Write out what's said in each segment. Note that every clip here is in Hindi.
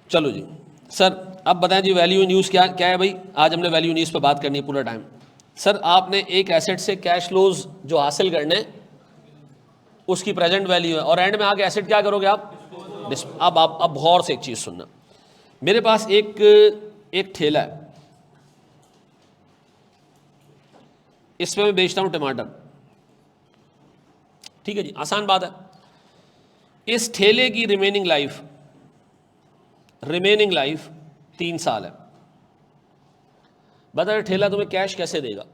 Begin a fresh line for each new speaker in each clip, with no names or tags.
चलो जी सर, अब बताएं जी वैल्यू इन यूज़ क्या क्या है भाई। आज हमने वैल्यू इन यूज़ पे बात करनी है पूरा टाइम। सर आपने एक एसेट से कैश फ्लोज जो हासिल करने उसकी प्रेजेंट वैल्यू है, और एंड में आके एसेट क्या करोगे आप? अब आप गौर से एक चीज़ सुनना। मेरे पास एक ठेला है, इसमें मैं बेचता हूँ टमाटर, ठीक है जी, आसान बात है। इस ठेले की रिमेनिंग लाइफ 3 साल है। बता ठेला तुम्हें कैश कैसे देगा?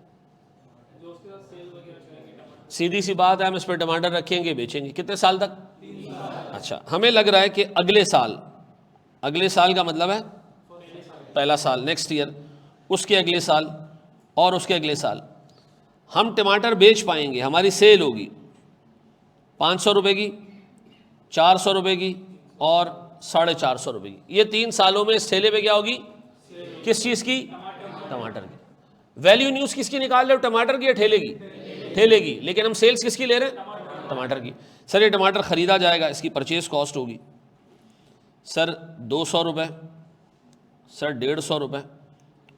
सीधी सी बात है, हम इस पर टमाटर रखेंगे, बेचेंगे। कितने साल तक? अच्छा, हमें लग रहा है कि अगले साल का मतलब है पहला साल, नेक्स्ट ईयर, उसके अगले साल और उसके अगले साल हम टमाटर बेच पाएंगे। हमारी सेल होगी 500 रुपये की, 400 रुपये की और 450 रुपये की। ये 3 सालों में इस ठेले पे क्या होगी? किस चीज़ की? टमाटर की। वैल्यू न्यूज़ किसकी निकाल रहे हो? टमाटर की या ठेले की? ठेले की। लेकिन हम सेल्स किसकी ले रहे हैं? टमाटर की। सर ये टमाटर ख़रीदा जाएगा, इसकी परचेज कॉस्ट होगी सर 200 रुपये, सर 150 रुपये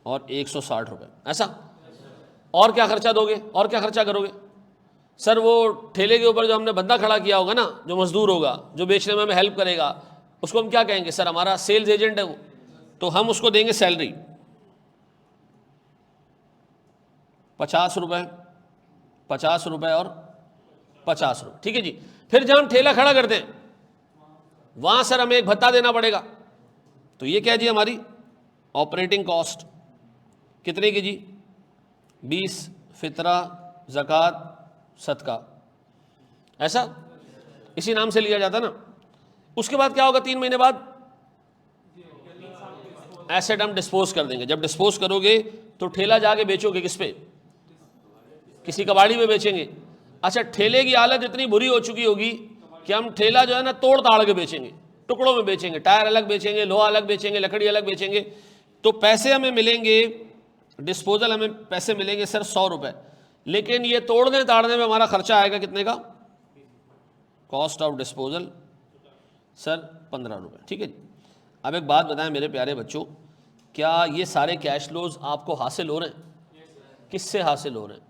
और 160 रुपये, ऐसा। और क्या खर्चा दोगे? और क्या खर्चा करोगे? सर वो ठेले के ऊपर जो हमने बंदा खड़ा किया होगा ना, जो मजदूर होगा, जो बेचने में हमें हेल्प करेगा, उसको हम क्या कहेंगे? सर हमारा सेल्स एजेंट है वो, तो हम उसको देंगे सैलरी 50 रुपये, 50 रुपये और 50 रुपये, ठीक है जी। फिर जब हम ठेला खड़ा करते हैं वहां सर हमें एक भत्ता देना पड़ेगा। तो ये क्या जी? हमारी ऑपरेटिंग कॉस्ट कितने की जी? 20, फितरा, ज़कात, सदका, ऐसा इसी नाम से लिया जाता ना। उसके बाद क्या होगा? 3 महीने बाद एसेट हम डिस्पोज कर देंगे। जब डिस्पोज करोगे तो ठेला जाके बेचोगे किस पे? किसी कबाड़ी में बेचेंगे। अच्छा, ठेले की हालत इतनी बुरी हो चुकी होगी कि हम ठेला जो है ना तोड़ ताड़ के बेचेंगे, टुकड़ों में बेचेंगे, टायर अलग बेचेंगे, लोहा अलग बेचेंगे, लकड़ी अलग बेचेंगे। तो पैसे हमें मिलेंगे, डिस्पोजल हमें पैसे मिलेंगे सर 100 रुपये, लेकिन ये तोड़ने ताड़ने में हमारा खर्चा आएगा कितने का? कॉस्ट ऑफ डिस्पोजल सर 15 रुपये, ठीक है। अब एक बात बताएं मेरे प्यारे बच्चों, क्या ये सारे कैश फ्लोज आपको हासिल हो रहे हैं? किससे हासिल हो रहे हैं?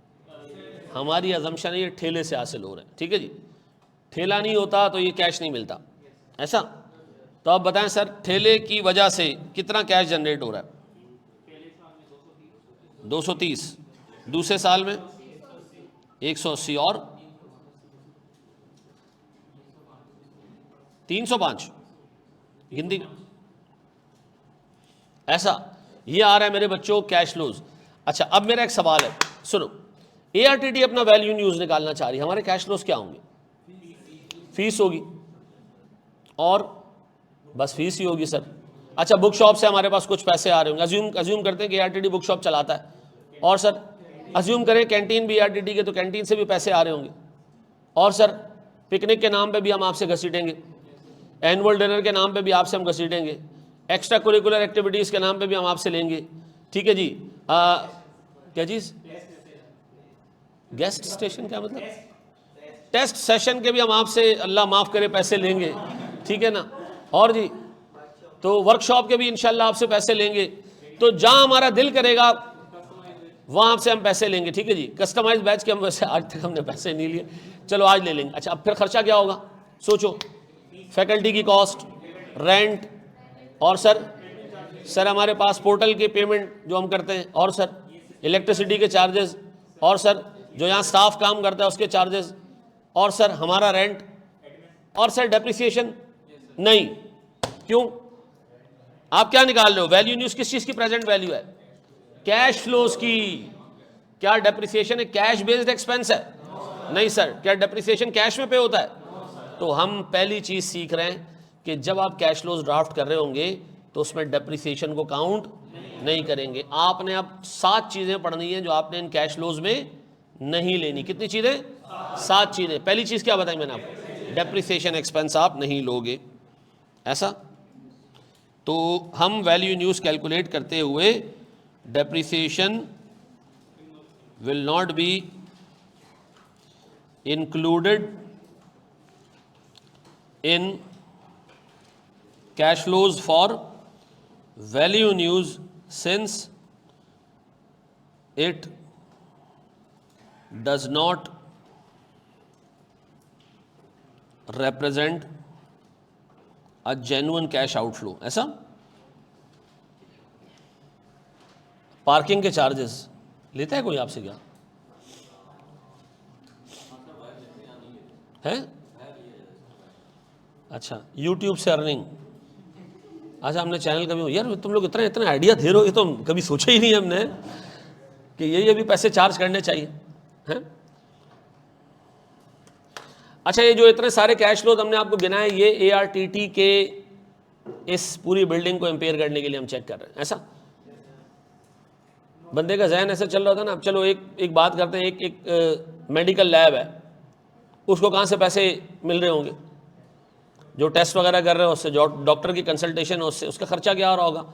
हमारी अजम्पशन है ये ठेले से हासिल हो रहे हैं, ठीक है जी। ठेला नहीं होता तो ये कैश नहीं मिलता, ऐसा। तो आप बताएं सर ठेले की वजह से कितना कैश जनरेट हो रहा है? 230, दूसरे साल में 180 और 305, गिनती ऐसा। ये आ रहा है मेरे बच्चों कैश फ्लोज। अच्छा, अब मेरा एक सवाल है, सुनो। ARTD अपना वैल्यू न्यूज़ निकालना चाह रही है, हमारे कैश फ्लोज क्या होंगे? फीस होगी, और बस फीस ही होगी सर। अच्छा, बुक शॉप से हमारे पास कुछ पैसे आ रहे होंगे, अज्यूम करते हैं कि ARTD बुक शॉप चलाता है, और सर अज्यूम करें कैंटीन भी ARTD के, तो कैंटीन से भी पैसे आ रहे होंगे। और सर पिकनिक के नाम पे भी हम आपसे घसीटेंगे, एनुअल डिनर के नाम पे भी आपसे हम घसीटेंगे, एक्स्ट्रा करिकुलर एक्टिविटीज़ के नाम पे भी हम आपसे लेंगे, ठीक है जी। क्या चीज़? गेस्ट स्टेशन क्या मतलब? टेस्ट सेशन के भी हम आपसे अल्लाह माफ़ करे पैसे लेंगे, ठीक है ना। और जी तो वर्कशॉप के भी इंशाल्लाह आपसे पैसे लेंगे। तो जहां हमारा दिल करेगा वहां आपसे हम पैसे लेंगे, ठीक है जी। कस्टमाइज बैच के हम वैसे आज तक हमने पैसे नहीं लिए, चलो आज ले लेंगे। अच्छा, अब फिर खर्चा क्या होगा? सोचो, फैकल्टी की कॉस्ट, रेंट, और सर हमारे पास पोर्टल की पेमेंट जो हम करते हैं, और सर इलेक्ट्रिसिटी के चार्जेस, और सर जो यहाँ स्टाफ काम करता है उसके चार्जेस, और सर हमारा रेंट, और सर डेप्रिसिएशन नहीं। क्यों? आप क्या निकाल रहे हो? वैल्यू न्यूज़ किस चीज़ की प्रेजेंट वैल्यू है? कैश फ्लोज की। क्या डेप्रिसिएशन एक कैश बेस्ड एक्सपेंस है? नहीं सर। क्या डेप्रिसिएशन कैश में पे होता है? तो हम पहली चीज़ सीख रहे हैं कि जब आप कैश फ्लोज ड्राफ्ट कर रहे होंगे तो उसमें डेप्रिसिएशन को काउंट नहीं करेंगे। आपने अब 7 चीज़ें पढ़नी है जो आपने इन कैश फ्लोज में नहीं लेनी। कितनी चीज़ें? 7 चीज़ें। पहली चीज़ क्या बताई मैंने आपको? डेप्रिसिएशन एक्सपेंस आप नहीं लोगे, ऐसा। तो हम वैल्यू न्यूज़ कैलकुलेट करते हुए depreciation will not be included in cash flows for value news since it does not represent a genuine cash outflow. ऐसा पार्किंग के चार्जेस लेता है कोई आपसे क्या है? अच्छा, YouTube से अर्निंग। अच्छा, हमने चैनल कभी, यार तुम लोग इतना इतना आइडिया दे रहे हो, ये तो कभी सोचा ही नहीं हमने कि ये भी पैसे चार्ज करने चाहिए हैं। अच्छा, ये जो इतने सारे कैश फ्लोज हमने आपको गिनाए, ये ARTT के इस पूरी बिल्डिंग को इंपेयर करने के लिए हम चेक कर रहे हैं। ऐसा बंदे का जहन ऐसा चल रहा था ना। अब चलो एक बात करते हैं, एक मेडिकल लैब है, उसको कहाँ से पैसे मिल रहे होंगे? जो टेस्ट वगैरह कर रहे हैं उससे, जो डॉक्टर की कंसल्टेशन है उससे, उसका खर्चा क्या हो रहा होगा?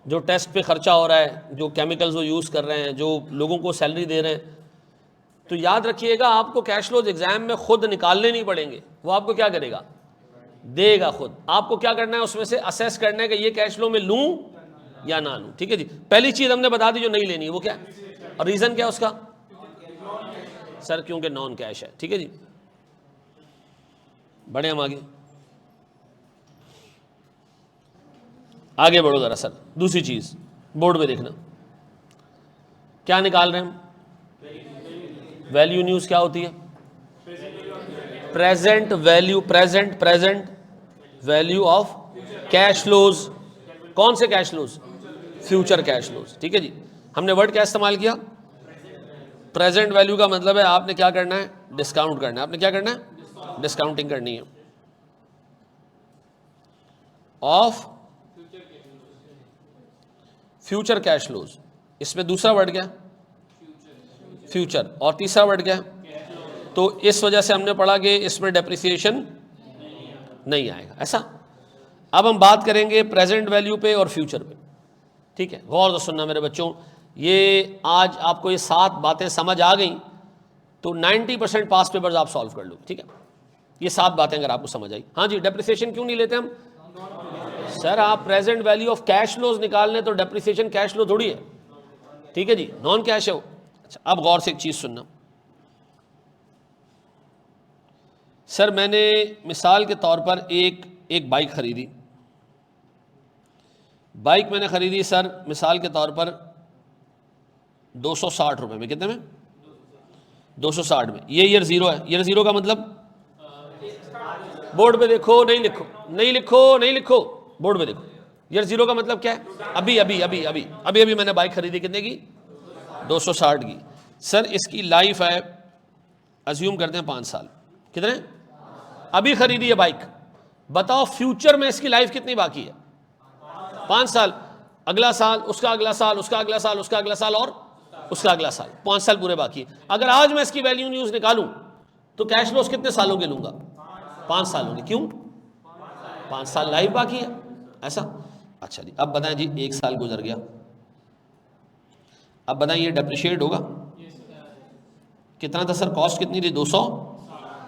जो टेस्ट पे खर्चा हो रहा है, जो केमिकल्स वो यूज़ कर रहे हैं, जो लोगों को सैलरी दे रहे हैं। तो याद रखिएगा, आपको कैश फ्लोज एग्जाम में खुद निकालने नहीं पड़ेंगे, वो आपको क्या करेगा? देगा खुद। आपको क्या करना है? उसमें से असेस करना है कि ये कैश फ्लो में लूँ या ना लूँ। ठीक है जी। पहली चीज़ हमने बता दी जो नहीं लेनी है, वो क्या है और रीज़न क्या है उसका? सर क्योंकि नॉन कैश है। ठीक है जी, बढ़े हम आगे बढ़ो ज़रा सर। दूसरी चीज़ बोर्ड पे देखना, क्या निकाल रहे हैं हम? वैल्यू न्यूज़ क्या होती है? Present value, present value of cash flows. कौन से cash flows? Future cash flows. ठीक है जी। हमने वर्ड क्या इस्तेमाल किया? प्रेजेंट वैल्यू का मतलब है आपने क्या करना है? डिस्काउंट करना है। आपने क्या करना है? डिस्काउंटिंग करनी है ऑफ फ्यूचर कैश फ्लोज। इसमें दूसरा वर्ड क्या? फ्यूचर। और तीसरा वर्ड क्या? तो इस वजह से हमने पढ़ा कि इसमें डेप्रिसिएशन नहीं आएगा। ऐसा अब हम बात करेंगे प्रेजेंट वैल्यू पे और फ्यूचर पे। ठीक है, गौर से सुनना मेरे बच्चों। ये आज आपको ये 7 बातें समझ आ गई तो 90% पास पेपर्स आप सॉल्व कर लो। ठीक है, ये 7 बातें अगर आपको समझ आई। हाँ जी, डेप्रिसिएशन क्यों नहीं लेते हम? सर आप present value of cash flows निकालने तो डेप्रिसिएशन कैश फ्लो थोड़ी है। ठीक है जी, नॉन कैश है वो। अच्छा, अब गौर से एक चीज सुनना। सर मैंने मिसाल के तौर पर एक बाइक खरीदी। बाइक मैंने खरीदी सर मिसाल के तौर पर 260 रुपए में। कितने में? 260 में। ये ईयर जीरो है। ईयर जीरो का मतलब बोर्ड पे देखो, नहीं लिखो, नहीं लिखो, नहीं लिखो, बोर्ड पे देखो। ईयर जीरो का मतलब क्या है? अभी मैंने बाइक खरीदी कितने की? 260 की। सर इसकी लाइफ है, अज्यूम करते हैं 5 साल। कितने? अभी खरीदी है बाइक। बताओ फ्यूचर में इसकी लाइफ कितनी बाकी है? 5 साल। अगला साल, उसका अगला साल, उसका अगला साल, उसका अगला साल और उसका अगला साल, 5 साल पूरे बाकी है। अगर आज मैं इसकी वैल्यू न्यूज निकालूं तो कैश फ्लोज कितने सालों के लूंगा? 5 सालों के। क्यों? 5 साल लाइफ बाकी है। ऐसा? अच्छा जी, अब बताएं जी 1 साल गुजर गया, अब बताएं ये डेप्रिशिएट होगा? कितना था सर? कॉस्ट कितनी थी? 200।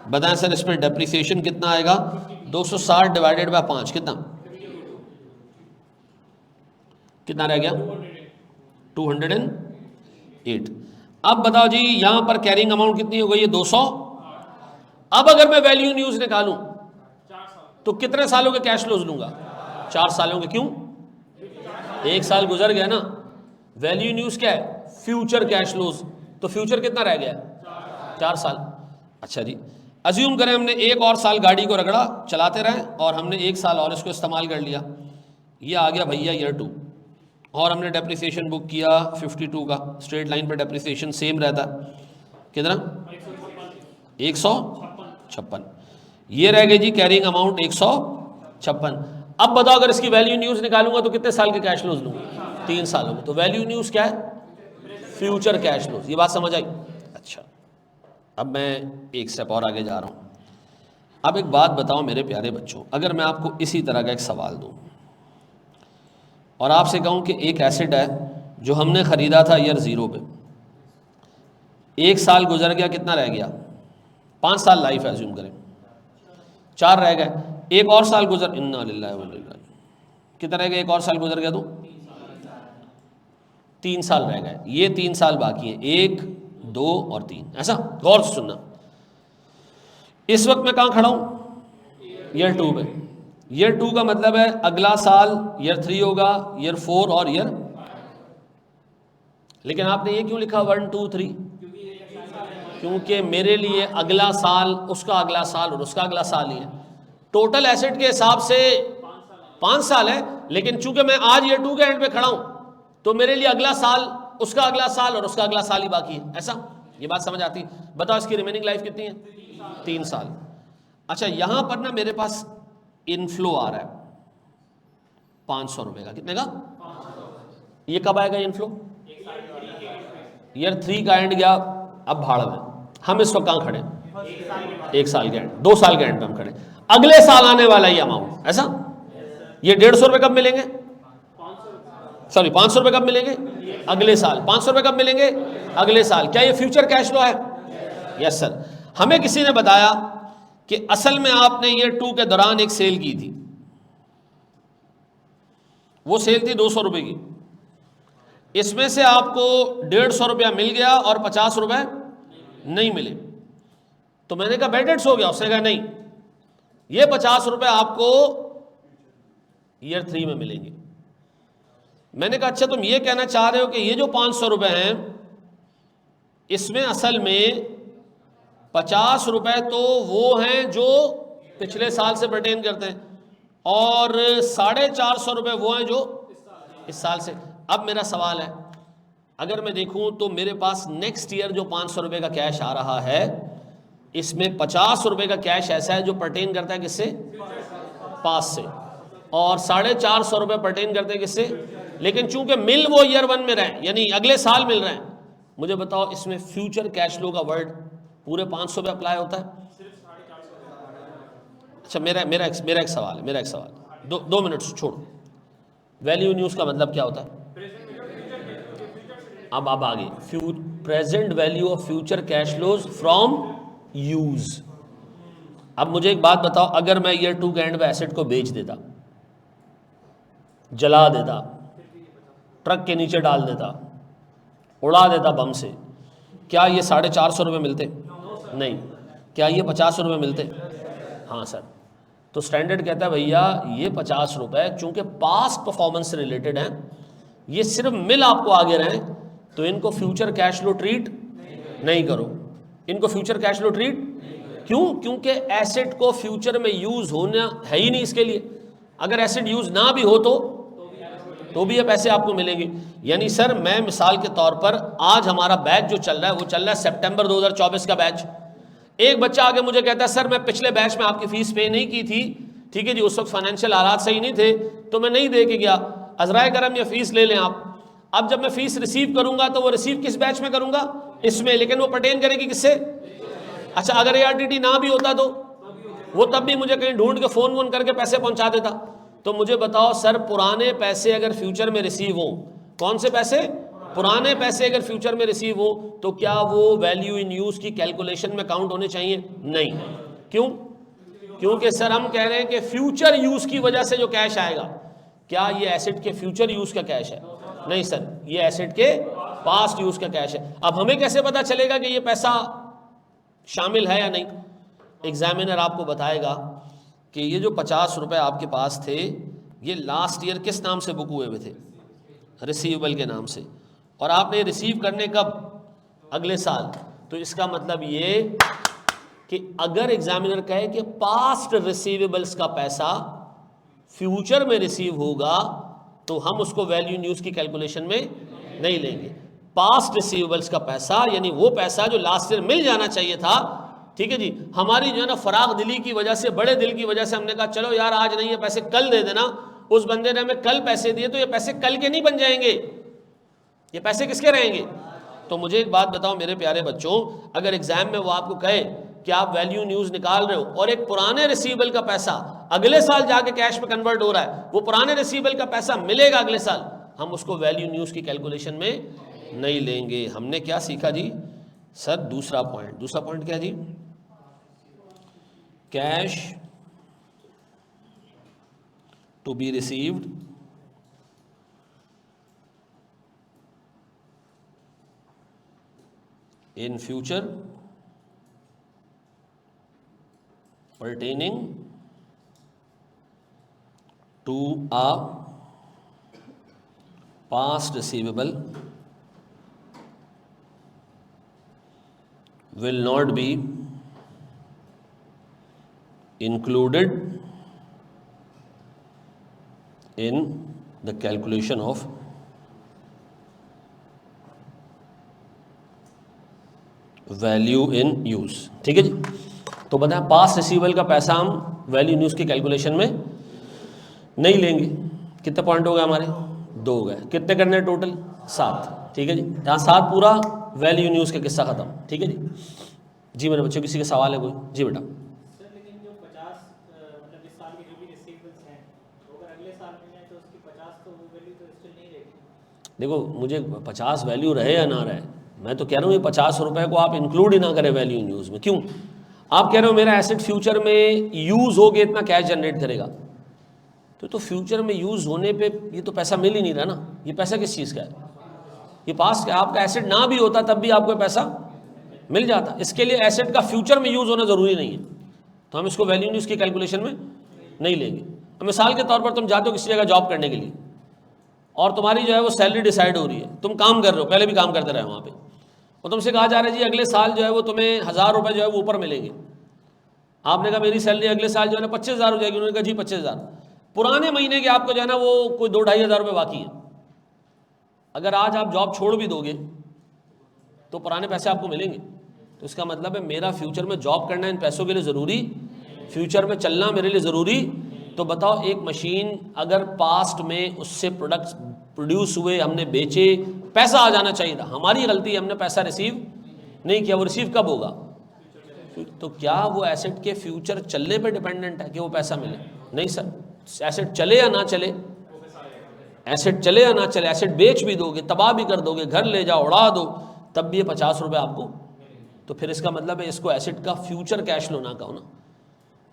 बताएं सर इसमें डेप्रिसिएशन कितना आएगा? 260 डिवाइडेड बाय 5 कितना रह गया? 208। अब बताओ जी यहां पर कैरिंग अमाउंट कितनी हो गई है? 200। अब अगर मैं वैल्यू न्यूज निकालूं तो कितने सालों के कैश फ्लोज लूंगा? 4 सालों के। क्यों? 1 साल गुजर गया ना। वैल्यू न्यूज क्या है? Future cash flows. तो फ्यूचर कितना रह गया? 4 साल। अच्छा जी, अज्यूम करें हमने 1 और साल गाड़ी को रगड़ा, चलाते रहे और हमने 1 साल और इसको इस्तेमाल कर लिया। ये आ गया भैया ईयर 2 और हमने डेप्रिसिएशन बुक किया 52 का। स्ट्रेट लाइन पर डेप्रिसिएशन सेम रहता है। कितना? 156। ये रह गई जी कैरिंग अमाउंट 156। अब बताओ अगर इसकी वैल्यू न्यूज निकालूंगा तो कितने साल के कैश फ्लोज लूंगा? 3 सालों में। तो वैल्यू न्यूज क्या है? Future cash flows. ये बात समझ आई? अच्छा, अब मैं एक स्टेप और आगे जा रहा हूं। अब एक बात बताओ मेरे प्यारे बच्चों, अगर मैं आपको इसी तरह का एक सवाल दूं और आपसे कहूं कि एक एसेट है जो हमने खरीदा था ईयर 0 पे, 1 साल गुजर गया, कितना रह गया? 5 साल लाइफ है, अज्यूम करें, 4 रह गए, 1 और साल गुजर, इन्ना लिल्लाहि व इन्ना इलैहि राजिऊन, कितना रह गया, एक और साल गुजर गया तो 3 साल रह गए, ये 3 साल बाकी है, 1 2 और 3, ऐसा गौर से सुनना। इस वक्त मैं कहाँ खड़ा हूँ, ईयर 2 पे। ईयर 2 का मतलब है अगला साल ईयर 3 होगा, ईयर 4 और ईयर, लेकिन आपने ये क्यों लिखा 1 2 3? क्योंकि मेरे लिए अगला साल, उसका अगला साल और उसका अगला साल ही है। टोटल एसेट के हिसाब से 5 साल है, लेकिन चूंकि मैं आज ईयर 2 के एंड पे खड़ा हूं तो मेरे लिए अगला साल, उसका अगला साल और उसका अगला साल ही बाकी है, ऐसा। ये बात समझ आती है? बताओ इसकी रिमेनिंग लाइफ कितनी है? 3 साल। अच्छा, यहां पर ना मेरे पास इनफ्लो आ रहा है 500 रुपए का। कितने का? ये कब आएगा इनफ्लो? ईयर 3 का एंड गया, अब भाड़ में। हम इस वक्त कहां खड़े? 1 साल के एंड, 2 साल के एंड पे हम खड़े। अगले साल आने वाला ये अमाउंट, ऐसा। ये 150 रुपए कब मिलेंगे? सॉरी 500 रुपए कब मिलेंगे? अगले साल। 500 रुपए कब मिलेंगे? अगले साल। क्या ये फ्यूचर कैश फ्लो है? Yes sir. हमें किसी ने बताया कि असल में आपने ईयर 2 के दौरान एक सेल की थी, वो सेल थी 200 रुपए की, इसमें से आपको 150 रुपया मिल गया और 50 रुपए नहीं मिले। तो मैंने कहा बेटेड्स हो गया। उसने कहा नहीं, ये 50 रुपए आपको ईयर 3 में मिलेंगे। मैंने कहा अच्छा, तुम ये कहना चाह रहे हो कि ये जो 500 रुपए हैं, इसमें असल में 50 रुपए तो वो हैं जो पिछले साल से पर्टेन करते हैं और 450 रुपए वो हैं जो इस साल से। अब मेरा सवाल है, अगर मैं देखूं तो मेरे पास नेक्स्ट ईयर जो 500 रुपए का कैश आ रहा है, इसमें 50 रुपए का कैश ऐसा है जो पर्टेन करता है किससे? पास से, और 450 रुपए पर्टेन करते हैं किससे? लेकिन चूंकि मिल वो ईयर 1 में रहे, यानी अगले साल मिल रहे हैं। मुझे बताओ इसमें फ्यूचर कैश फ्लो का वर्ड पूरे 500 पे अप्लाई होता है? अच्छा, मेरा एक सवाल, 2 मिनट छोड़ो। वैल्यू न्यूज का मतलब क्या होता है? अब आगे, present value of future cash flows from use. अब मुझे एक बात बताओ, अगर मैं ईयर 2 के एंड पे एसेट को बेच देता, जला देता, ट्रक के नीचे डाल देता, उड़ा देता बम से, क्या ये 450 रुपये मिलते? नहीं। क्या ये 50 रुपये मिलते? हाँ सर। तो स्टैंडर्ड कहता है भैया ये 50 रुपये चूंकि पास्ट परफॉर्मेंस से रिलेटेड हैं, ये सिर्फ मिल आपको आगे रहे, तो इनको फ्यूचर कैश फ्लो ट्रीट नहीं करो। इनको फ्यूचर कैश फ्लो ट्रीट क्यों? क्योंकि एसेट को फ्यूचर में यूज होना है ही नहीं इसके लिए। अगर एसेट यूज ना भी हो तो भी ये पैसे आपको मिलेंगे। यानी सर, मैं मिसाल के तौर पर आज हमारा बैच जो चल रहा है वो चल रहा है सितंबर 2024 का बैच। एक बच्चा आगे मुझे कहता है सर मैं पिछले बैच में आपकी फीस पे नहीं की थी, ठीक है जी, उस वक्त फाइनेंशियल हालात सही नहीं थे तो मैं नहीं दे के गया, अजराए करम ये फीस ले लें आप। अब जब मैं फीस रिसीव करूंगा तो वो रिसीव किस बैच में करूंगा? इसमें, लेकिन वो पर्टेन करेगी किससे? अच्छा, अगर ARTT ना भी होता तो वो तब भी मुझे कहीं ढूंढ के फोन करके पैसे पहुंचा देता। तो मुझे बताओ सर, पुराने पैसे अगर फ्यूचर में रिसीव हो, कौन से पैसे? पुराने पैसे अगर फ्यूचर में रिसीव हो तो क्या वो वैल्यू इन यूज की कैलकुलेशन में काउंट होने चाहिए? नहीं। क्यों? क्योंकि सर हम कह रहे हैं कि फ्यूचर यूज की वजह से जो कैश आएगा, क्या ये एसेट के फ्यूचर यूज का कैश है? नहीं सर, ये एसेट के पास्ट यूज का कैश है। अब हमें कैसे पता चलेगा कि ये पैसा शामिल है या नहीं? एग्जामिनर आपको बताएगा कि ये जो 50 रुपए आपके पास थे, ये लास्ट ईयर किस नाम से बुक हुए हुए थे? रिसीवेबल के नाम से, और आपने रिसीव करने कब? अगले साल। तो इसका मतलब ये कि अगर एग्जामिनर कहे कि पास्ट रिसीवेबल्स का पैसा फ्यूचर में रिसीव होगा तो हम उसको वैल्यू इन यूज की कैलकुलेशन में नहीं लेंगे। पास्ट रिसीवेबल्स का पैसा, यानी वो पैसा जो लास्ट ईयर मिल जाना चाहिए था, ठीक है जी, हमारी जो है ना फराग दिली की वजह से, बड़े दिल की वजह से हमने कहा चलो यार आज नहीं, ये पैसे कल दे देना। उस बंदे ने हमें कल पैसे दिए तो ये पैसे कल के नहीं बन जाएंगे, ये पैसे किसके रहेंगे? तो मुझे एक बात बताओ मेरे प्यारे बच्चों, अगर एग्जाम में वो आपको कहे कि आप वैल्यू न्यूज निकाल रहे हो और एक पुराने रिसीवेबल का पैसा अगले साल जाके कैश में कन्वर्ट हो रहा है, वो पुराने रिसीवेबल का पैसा मिलेगा अगले साल, हम उसको वैल्यू न्यूज की कैलकुलेशन में नहीं लेंगे। हमने क्या सीखा जी? सर दूसरा पॉइंट क्या जी? Cash to be received in future pertaining to a past receivable will not be included in the calculation of value in use. ठीक है जी। तो बताएं पास्ट रिसीवेबल का पैसा हम वैल्यू इन यूज के कैलकुलेशन में नहीं लेंगे। कितने पॉइंट हो गए हमारे? 2 हो गए। कितने करने हैं टोटल? 7। ठीक है जी। यहाँ 7 पूरा वैल्यू इन यूज का किस्सा खत्म। ठीक है जी। जी मेरे बच्चों किसी का सवाल है कोई? जी बेटा।
सर लेकिन जो 50 मतलब इस साल के जो भी रिसीवेबल्स हैं तो अगर अगले साल में है तो उसकी 50 तो वो वैल्यू तो स्टिल नहीं रहेगी।
देखो मुझे 50 वैल्यू रहे या ना रहे, मैं तो कह रहा हूँ ये 50 रुपये को आप इंक्लूड ही ना करें वैल्यू इन यूज़ में। क्यों? आप कह रहे हो मेरा एसेट फ्यूचर में यूज़ हो गया इतना कैश जनरेट करेगा, तो फ्यूचर में यूज़ होने पे ये तो पैसा मिल ही नहीं रहा ना। ये पैसा किस चीज़ का है? ये पास्ट का। आपका एसेट ना भी होता तब भी आपको पैसा मिल जाता। इसके लिए एसेट का फ्यूचर में यूज़ होना ज़रूरी नहीं है, तो हम इसको वैल्यू इन यूज़ की कैलकुलेशन में नहीं लेंगे। अब मिसाल के तौर पर तुम जाते हो किसी जगह जॉब करने के लिए और तुम्हारी जो है वो सैलरी डिसाइड हो रही है, तुम काम कर रहे हो, पहले भी काम करते रहे वहाँ पे, और तुमसे कहा जा रहा है जी अगले साल जो है वो तुम्हें 1000 रुपये जो है वो ऊपर मिलेंगे। आपने कहा मेरी सैलरी अगले साल जो है ना 25,000 हो जाएगी। उन्होंने कहा जी 25,000। पुराने महीने के आपको जो है ना वो कोई 2-2.5 हज़ार रुपये बाकी है। अगर आज आप जॉब छोड़ भी दोगे तो पुराने पैसे आपको मिलेंगे। तो इसका मतलब है मेरा फ्यूचर में जॉब करना इन पैसों के लिए ज़रूरी, फ्यूचर में चलना मेरे लिए ज़रूरी। तो बताओ एक मशीन अगर पास्ट में उससे प्रोडक्ट्स प्रोड्यूस हुए, हमने बेचे, पैसा आ जाना चाहिए था, हमारी गलती है हमने पैसा रिसीव नहीं किया। वो रिसीव कब होगा? तो क्या वो एसेट के फ्यूचर चलने पे डिपेंडेंट है कि वो पैसा मिले? नहीं सर, एसेट चले या ना चले, एसेट चले या ना चले, एसेट बेच भी दोगे, तबाह भी कर दोगे, घर ले जाओ उड़ा दो, तब भी ये 50 रुपये आपको। तो फिर इसका मतलब है इसको एसेट का फ्यूचर कैश लो ना कहो ना,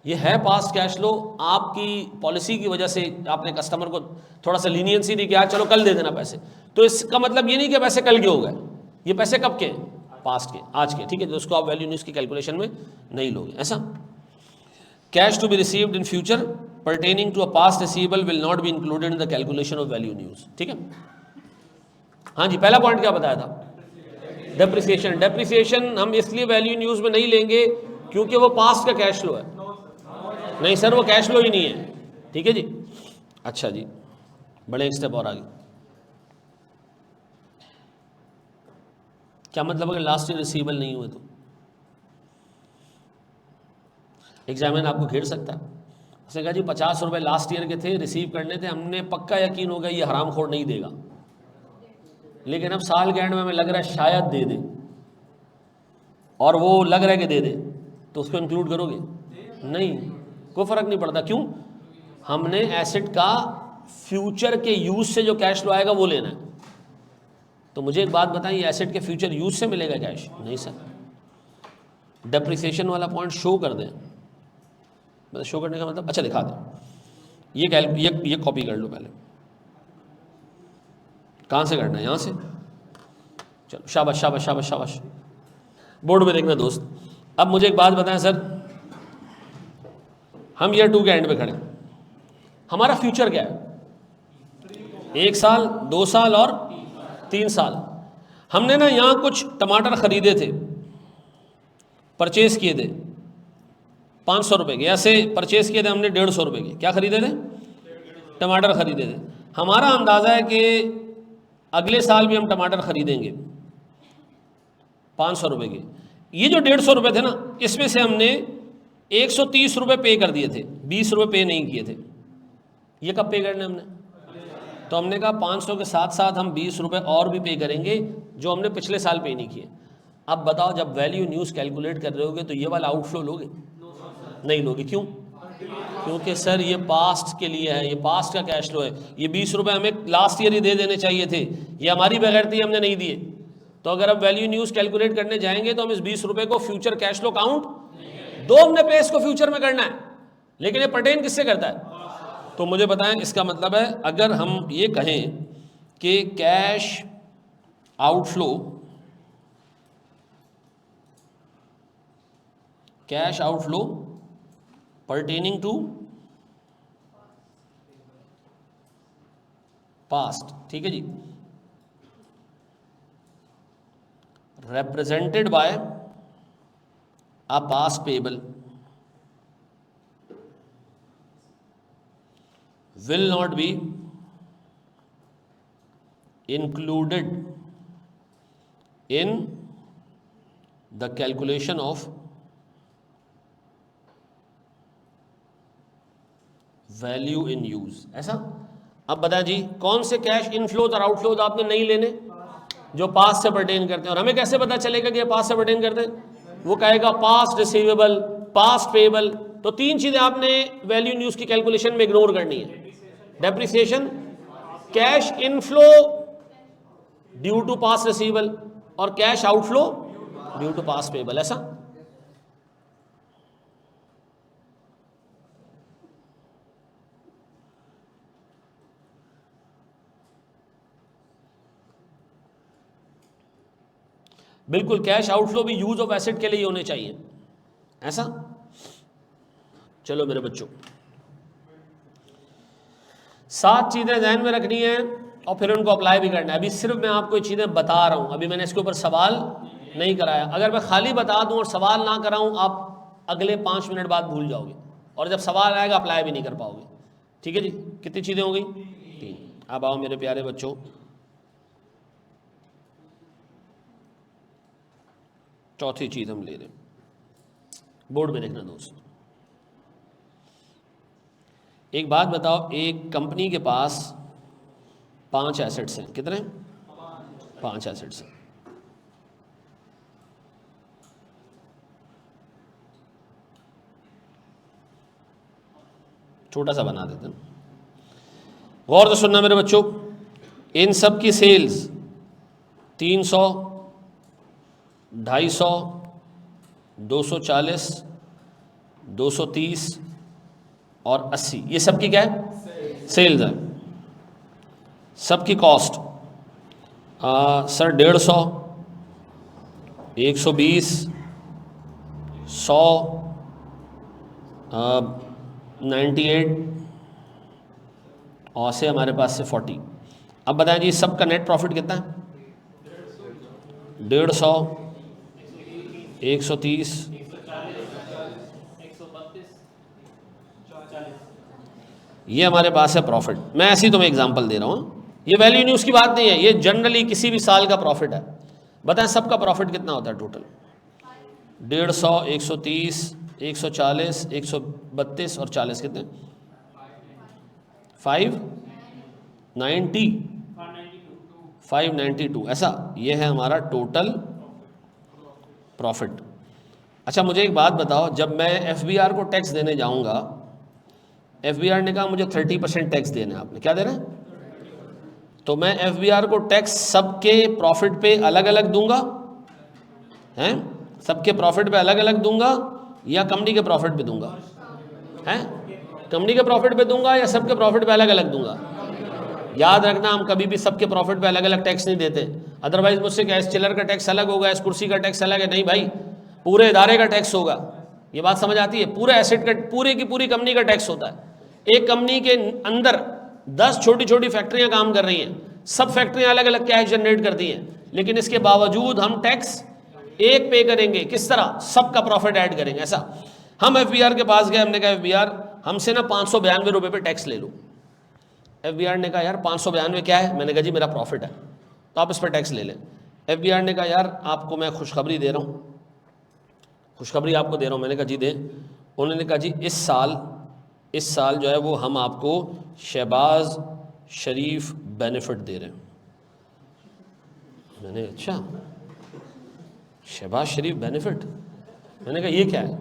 ये है पास्ट कैश लो। आपकी पॉलिसी की वजह से आपने कस्टमर को थोड़ा सा लीनियंसी दी कि यार चलो कल दे देना पैसे, तो इसका मतलब ये नहीं कि पैसे कल के हो गए, ये पैसे कब के? पास्ट के, आज के। ठीक है, तो उसको आप वैल्यू न्यूज़ की कैलकुलेशन में नहीं लोगे। ऐसा cash to be received in future pertaining to a past receivable will not be included in the calculation of value news. ठीक है। हाँ जी, पहला पॉइंट क्या बताया था? डेप्रिसिएशन। डेप्रिसिएशन हम इसलिए वैल्यू न्यूज़ में नहीं लेंगे क्योंकि वो पास्ट का कैश फ्लो है। नहीं सर, वो कैश फ्लो ही नहीं है। ठीक है जी। अच्छा जी, बड़े एक स्टेप और आगे। क्या मतलब अगर लास्ट ईयर रिसीवेबल नहीं हुए तो एग्जामिनर आपको घेर सकता है। उसने कहा जी 50 रुपये लास्ट ईयर के थे, रिसीव करने थे, हमने पक्का यकीन हो गया ये हरामखोर नहीं देगा, लेकिन अब साल के एंड में हमें लग रहा है शायद दे दे, और वो लग रहा है कि दे दे, तो उसको इंक्लूड करोगे? नहीं, कोई फ़र्क नहीं पड़ता। क्यों? हमने एसेट का फ्यूचर के यूज से जो कैश फ्लो आएगा वो लेना है। तो मुझे एक बात बताएं, ये एसेट के फ्यूचर यूज से मिलेगा कैश? नहीं सर। डेप्रिसिएशन वाला पॉइंट शो कर दें, मतलब शो करने का मतलब, अच्छा दिखा दें, ये कॉपी कर लो पहले। कहाँ से करना है? यहाँ से। चलो शाबाश शाबाश शाबाश शाबाश। बोर्ड में देखना दोस्त। अब मुझे एक बात बताएं सर, हम ईयर 2 के एंड पे खड़े, हमारा फ्यूचर क्या है? 1 साल, 2 साल और 3 साल। हमने ना यहाँ कुछ टमाटर खरीदे थे, परचेज किए थे 500 रुपये के, ऐसे परचेज किए थे हमने 150 रुपये के। क्या खरीदे थे? टमाटर खरीदे थे। हमारा अंदाज़ा है कि अगले साल भी हम टमाटर खरीदेंगे 500 रुपये के। ये जो 150 रुपये थे ना, इसमें से हमने 130 रुपये पे कर दिए थे, 20 रुपये पे नहीं किए थे। ये कब पे करने हमने? तो हमने कहा 500 के साथ साथ हम 20 रुपये और भी पे करेंगे जो हमने पिछले साल पे नहीं किए। अब बताओ, जब वैल्यू न्यूज़ कैलकुलेट कर रहे होगे तो ये वाला आउटफ्लो लोगे? नहीं लोगे। क्यों? क्योंकि सर ये पास्ट के लिए है, ये पास्ट का कैश फ्लो है। ये 20 रुपये हमें लास्ट ईयर ही दे देने चाहिए थे, ये हमारी बेगैरती हमने नहीं दिए। तो अगर अब वैल्यू न्यूज़ कैलकुलेट करने जाएंगे तो हम इस 20 रुपये को फ्यूचर कैश फ्लो काउंट दो हमने पे इसको फ्यूचर में करना है, लेकिन ये पर्टेन किससे करता है? तो मुझे बताएं, इसका मतलब है अगर हम ये कहें कि cash outflow cash outflow pertaining to past, ठीक है जी, represented by a past payable will not be included in the calculation of value in use। ऐसा। अब बताएं जी कौन से कैश इनफ्लोज और आउटफ्लोज आपने नहीं लेने, जो पास से पर्टेन करते हैं। और हमें कैसे पता चलेगा कि ये पास से पर्टेन करते हैं? वो कहेगा पास्ट रिसीवेबल, पास्ट पेबल। तो तीन चीजें आपने वैल्यू इन यूज की कैलकुलेशन में इग्नोर करनी है। Depreciation, cash inflow due to past receivable और cash outflow due to past payable. ऐसा। बिल्कुल, कैश आउटफ्लो भी यूज ऑफ एसेट के लिए ही होने चाहिए। ऐसा। चलो मेरे बच्चों, 7 चीजें ध्यान में रखनी है और फिर उनको अप्लाई भी करना है। अभी सिर्फ मैं आपको ये चीजें बता रहा हूं, अभी मैंने इसके ऊपर सवाल नहीं कराया। अगर मैं खाली बता दूं और सवाल ना कराऊं, आप अगले 5 मिनट बाद भूल जाओगे और जब सवाल आएगा अप्लाई भी नहीं कर पाओगे। ठीक है जी। कितनी चीजें हो गई? 3। अब आओ मेरे प्यारे बच्चों, चौथी चीज हम ले रहे हैं, बोर्ड में देखना दोस्त। एक बात बताओ, एक कंपनी के पास 5 एसेट्स हैं। कितने? 5 एसेट्स हैं। छोटा सा बना देते हैं, गौर से सुनना मेरे बच्चों। इन सब की सेल्स 300, 250, 240, 230 और 80, ये सब की क्या है? सेल्स है। सबकी कॉस्ट सर 150, 120, 100, 98 और से हमारे पास से 40। अब बताएं जी सबका नेट प्रॉफिट कितना है? 150, 130,
140,
ये हमारे पास है प्रॉफिट। मैं ऐसी तुम्हें एग्जांपल दे रहा हूँ, ये वैल्यू न्यूज की बात नहीं है, ये जनरली किसी भी साल का प्रॉफिट है। बताएं सबका प्रॉफिट कितना होता है टोटल? 150, 130, 140, 132 और 40 कितने? 592। ऐसा, ये है हमारा टोटल प्रॉफिट। अच्छा मुझे एक बात बताओ, जब मैं एफबीआर को टैक्स देने जाऊंगा, एफबीआर ने कहा मुझे 30% टैक्स देना है, आपने क्या देना है? तो मैं एफबीआर को टैक्स सबके प्रॉफिट पे अलग अलग दूंगा, हैं? सबके प्रॉफिट पे अलग अलग दूंगा या कंपनी के प्रॉफिट पे दूंगा? हैं? कंपनी के प्रॉफिट पे दूंगा या सबके प्रॉफिट पे अलग अलग दूंगा? याद रखना, हम कभी भी सबके प्रॉफिट पे अलग अलग टैक्स नहीं देते। अदरवाइज मुझसे क्या, इस चिलर का टैक्स अलग होगा, इस कुर्सी का टैक्स अलग है। नहीं भाई, पूरे इदारे का टैक्स होगा। ये बात समझ आती है? पूरे एसेट का, पूरे की पूरी कंपनी का टैक्स होता है। एक कंपनी के अंदर 10 छोटी छोटी फैक्ट्रियां काम कर रही हैं, सब फैक्ट्रियां अलग अलग कैश जनरेट करती हैं, लेकिन इसके बावजूद हम टैक्स एक पे करेंगे। किस तरह? सबका प्रॉफिट ऐड करेंगे। ऐसा। हम एफबीआर के पास गए, हमने कहा एफबीआर हमसे ना 592 रुपये पे टैक्स ले लो। एफबीआर ने कहा यार 592 क्या है? मैंने कहा जी मेरा प्रॉफिट है, तो आप इस पर टैक्स ले लें। एफबीआर ने कहा यार आपको मैं खुशखबरी दे रहा हूँ, खुशखबरी आपको दे रहा हूँ। मैंने कहा जी दे। उन्होंने कहा जी इस साल जो है वो हम आपको शहबाज शरीफ बेनिफिट दे रहे हैं। मैंने अच्छा शहबाज शरीफ बेनिफिट? मैंने कहा ये क्या है?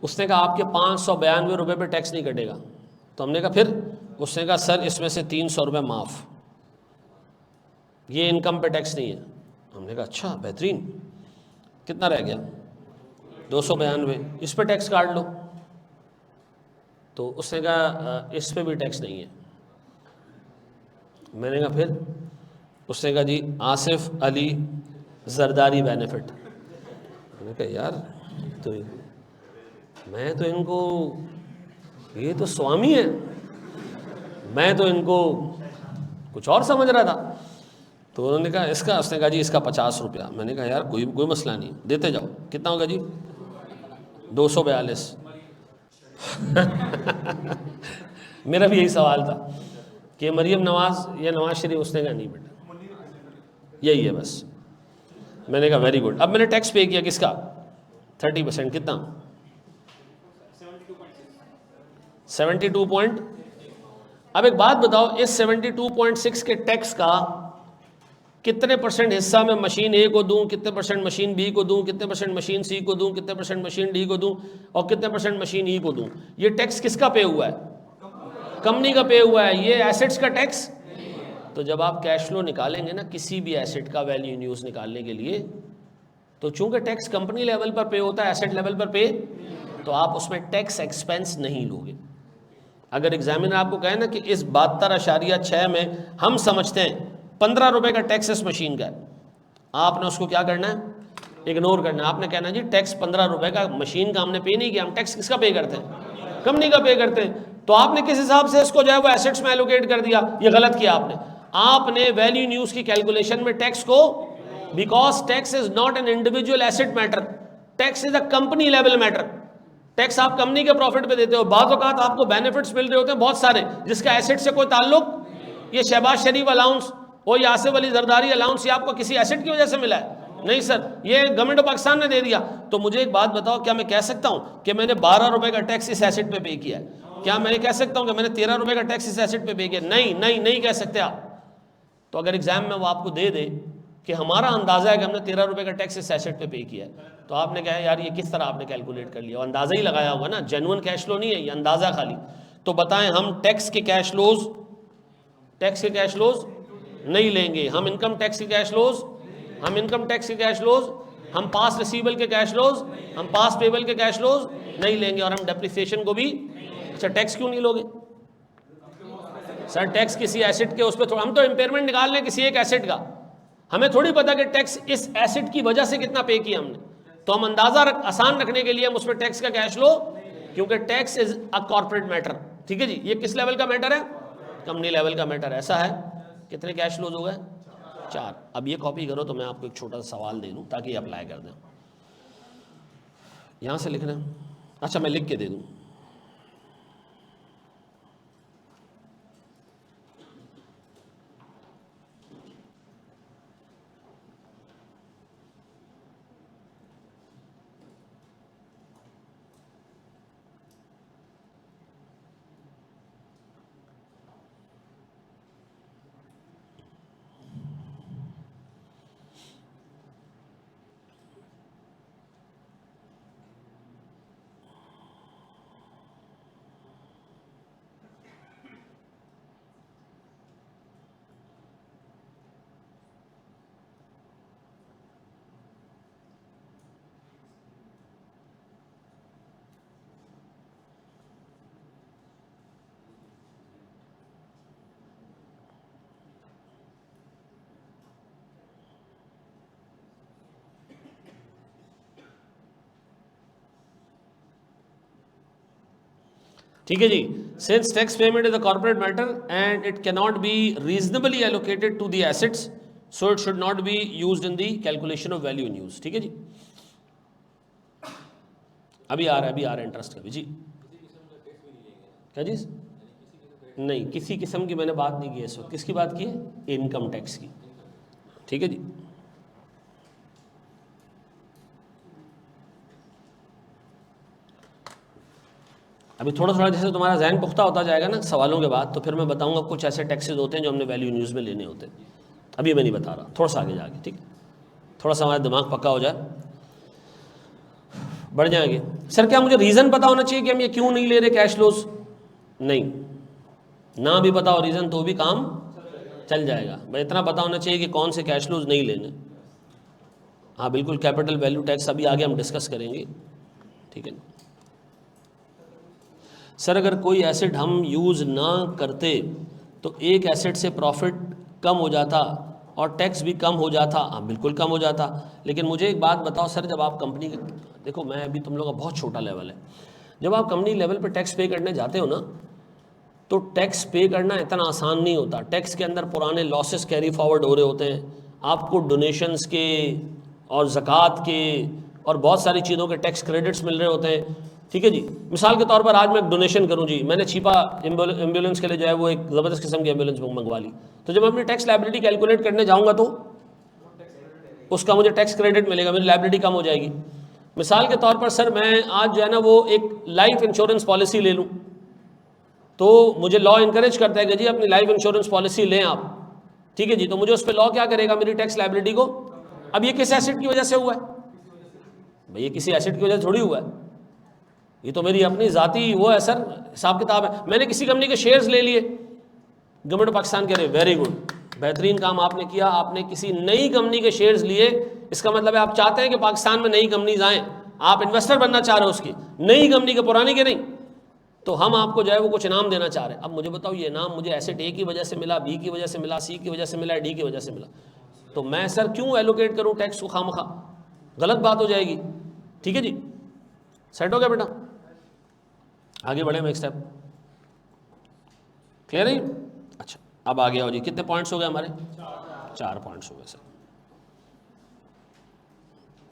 उसने कहा आपके 592 रुपये पे टैक्स नहीं कटेगा। तो हमने कहा फिर? उसने कहा सर इसमें से 300 रुपये माफ़, ये इनकम पे टैक्स नहीं है। हमने कहा अच्छा बेहतरीन, कितना रह गया? 292, इस पे टैक्स काट लो। तो उसने कहा इस पे भी टैक्स नहीं है। मैंने कहा फिर? उसने कहा जी आसिफ अली जरदारी बेनिफिट। मैंने कहा यार तो मैं तो इनको, ये तो स्वामी है, मैं तो इनको कुछ और समझ रहा था। तो उन्होंने कहा इसका, उसने कहा जी इसका 50 रुपया। मैंने कहा यार कोई मसला नहीं, देते जाओ। कितना होगा जी? 242। मेरा भी यही सवाल था कि मरियम नवाज या नवाज शरीफ? उसने कहा नहीं बेटा, यही है बस। मैंने कहा वेरी गुड। अब मैंने टैक्स पे किया किसका? 30%। कितना? 72 पॉइंट। अब एक बात बताओ, इस 72.6 के टैक्स का कितने % हिस्सा मैं मशीन ए को दूं, कितने % मशीन बी को दूं, कितने % मशीन सी को दूं, कितने % मशीन डी को दूं, और कितने % मशीन ई को दूं? ये टैक्स किसका पे हुआ है? कंपनी का पे हुआ है। ये एसेट्स का टैक्स। तो जब आप कैश फ्लो निकालेंगे ना किसी भी एसेट का वैल्यू इन यूज निकालने के लिए, तो चूंकि टैक्स कंपनी लेवल पर पे होता है, एसेट लेवल पर पे, तो आप उसमें टैक्स एक्सपेंस नहीं लोगे। अगर एग्जामिनर आपको कहे ना कि इस 72.6 में हम समझते हैं 15 रुपए का टैक्स इस मशीन का है, आपने उसको क्या करना है? इग्नोर करना है। आपने कहना जी टैक्स 15 रुपए का मशीन का हमने पे नहीं किया, हम टैक्स किसका पे करते हैं? कंपनी का पे करते हैं। तो आपने किस हिसाब से इसको जो है वो एसेट्स में एलोकेट कर दिया, ये गलत किया आपने। आपने वैल्यू इन यूज की कैलकुलेशन में टैक्स को, because tax is not an individual asset matter, tax is a company level matter. Tax आप कंपनी के प्रॉफिट पे देते हो। बाज़ औक़ात आपको बेनिफिट्स मिल रहे होते हैं बहुत सारे, जिसका एसेट से कोई ताल्लुक, ये शहबाज शरीफ अलाउंस और आसिफ अली जरदारी अलाउंस, ये आपको किसी एसेट की वजह से मिला है? नहीं सर, ये गवर्नमेंट ऑफ पाकिस्तान ने दे दिया। तो मुझे एक बात बताओ, क्या मैं कह सकता हूँ कि मैंने 12 रुपए का टैक्स इस एसेट पे किया है? क्या मैं कह सकता हूँ कि मैंने 13 रुपए का टैक्स इस एसेट पे किया? नहीं नहीं नहीं कह सकते आप। तो अगर एग्जाम में वो आपको दे दे कि हमारा अंदाजा है कि हमने 13 रुपए का टैक्स इस एसेट पे किया है, तो आपने कहा यार ये किस तरह आपने कैलकुलेट कर लिया? अंदाजा ही लगाया होगा ना, जेन्युइन कैश फ्लो नहीं है ये, अंदाजा खाली। तो बताएं, हम टैक्स के कैश फ्लोज नहीं लेंगे, हम इनकम टैक्स के कैश फ्लोज, हम पास रिसीवेबल के कैश फ्लोज, हम पास पेबल के कैश फ्लोज नहीं लेंगे, और हम डेप्रिसिएशन को भी। अच्छा, टैक्स क्यों नहीं लोगे सर? टैक्स किसी एसेट के उस पर थोड़ा, हम तो इम्पेयरमेंट निकाल लें किसी एक एसेट का, हमें थोड़ी पता कि टैक्स इस एसेट की वजह से कितना पे किया हमने। तो हम अंदाजा आसान रखने के लिए हम उस पर टैक्स का कैश लो, क्योंकि tax is a corporate matter. ठीक है जी, ये किस लेवल का मैटर है? कंपनी लेवल का मैटर। ऐसा है। कितने कैश फ्लोज हो गए? 4। अब ये कॉपी करो तो मैं आपको एक छोटा सा सवाल दे दूं ताकि अप्लाई कर दें। यहां से लिखना। अच्छा, मैं लिख के दे दूं। ठीक है जी। Since tax payment is a corporate matter and it can not be reasonably allocated to the assets, so it should not be used in the calculation of value in use. ठीक है जी। अभी आ रहा है इंटरेस्ट का भी जी। क्या जी? नहीं, किसी किस्म की मैंने बात नहीं की इस वक्त। किसकी बात की है? इनकम टैक्स की। ठीक है जी। अभी थोड़ा थोड़ा जैसे तुम्हारा जहन पुख्ता होता जाएगा ना सवालों के बाद, तो फिर मैं बताऊंगा कुछ ऐसे टैक्सेस होते हैं जो हमने वैल्यू न्यूज़ में लेने होते हैं। अभी मैं नहीं बता रहा, थोड़ा सा आगे जाके। ठीक, थोड़ा सा हमारा दिमाग पक्का हो जाए, बढ़ जाएंगे। सर क्या मुझे रीज़न पता होना चाहिए कि हम ये क्यों नहीं ले रहे कैश फ्लोज? नहीं, ना भी पता हो रीज़न तो भी काम चल जाएगा। भाई इतना पता होना चाहिए कि कौन से कैश फ्लोज नहीं लेने। हाँ बिल्कुल, कैपिटल वैल्यू टैक्स अभी आगे हम डिस्कस करेंगे। ठीक है सर, अगर कोई एसेट हम यूज़ ना करते तो एक एसेट से प्रॉफिट कम हो जाता और टैक्स भी कम हो जाता। हाँ बिल्कुल कम हो जाता। लेकिन मुझे एक बात बताओ सर, जब आप कंपनी, देखो मैं अभी तुम लोग का बहुत छोटा लेवल है, जब आप कंपनी लेवल पे टैक्स पे करने जाते हो ना, तो टैक्स पे करना इतना आसान नहीं होता। टैक्स के अंदर पुराने लॉसेस कैरी फॉरवर्ड हो रहे होते हैं, आपको डोनेशंस के और ज़कात के और बहुत सारी चीज़ों के टैक्स क्रेडिट्स मिल रहे होते हैं। ठीक है जी, मिसाल के तौर पर आज मैं एक डोनेशन करूं जी, मैंने छिपा एम्बुलेंस के लिए जो है वो एक ज़बरदस्त किस्म की एम्बुलेंस मंगवा ली, तो जब मैं अपनी टैक्स लायबिलिटी कैलकुलेट करने जाऊंगा तो उसका मुझे टैक्स क्रेडिट मिलेगा, मेरी लायबिलिटी कम हो जाएगी। मिसाल के तौर पर सर मैं आज जो है ना वो एक लाइफ इंश्योरेंस पॉलिसी ले लूँ, तो मुझे लॉ इनकरेज करता है कि जी अपनी लाइफ इंश्योरेंस पॉलिसी लें आप। ठीक है जी, तो मुझे उस पर लॉ क्या करेगा, मेरी टैक्स लायबिलिटी को। अब ये किस एसेट की वजह से हुआ है भाई, ये किसी एसेट की वजह से थोड़ी हुआ है, ये तो मेरी अपनी ज़ाती वो है सर, हिसाब किताब है। मैंने किसी कंपनी के शेयर्स ले लिए, गवर्नमेंट पाकिस्तान कह रहे वेरी गुड, बेहतरीन काम आपने किया, आपने किसी नई कंपनी के शेयर्स लिए, इसका मतलब है आप चाहते हैं कि पाकिस्तान में नई कंपनीज आएँ, आप इन्वेस्टर बनना चाह रहे हो उसकी, नई कंपनी के, पुरानी के नहीं। तो हम आपको जो है वो कुछ इनाम देना चाह रहे हैं। अब मुझे बताओ ये इनाम मुझे एसेट ए की वजह से मिला, बी की वजह से मिला, सी की वजह से मिला, डी की वजह से मिला, तो मैं सर क्यों एलोकेट करूं टैक्स को खामखा, गलत बात हो जाएगी। ठीक है जी, सेट हो गया बेटा, आगे बढ़े हम एक स्टेप, क्लियर है? अच्छा अब आगे आओ जी, कितने पॉइंट्स हो गए हमारे? 4 पॉइंट्स हो गए सर।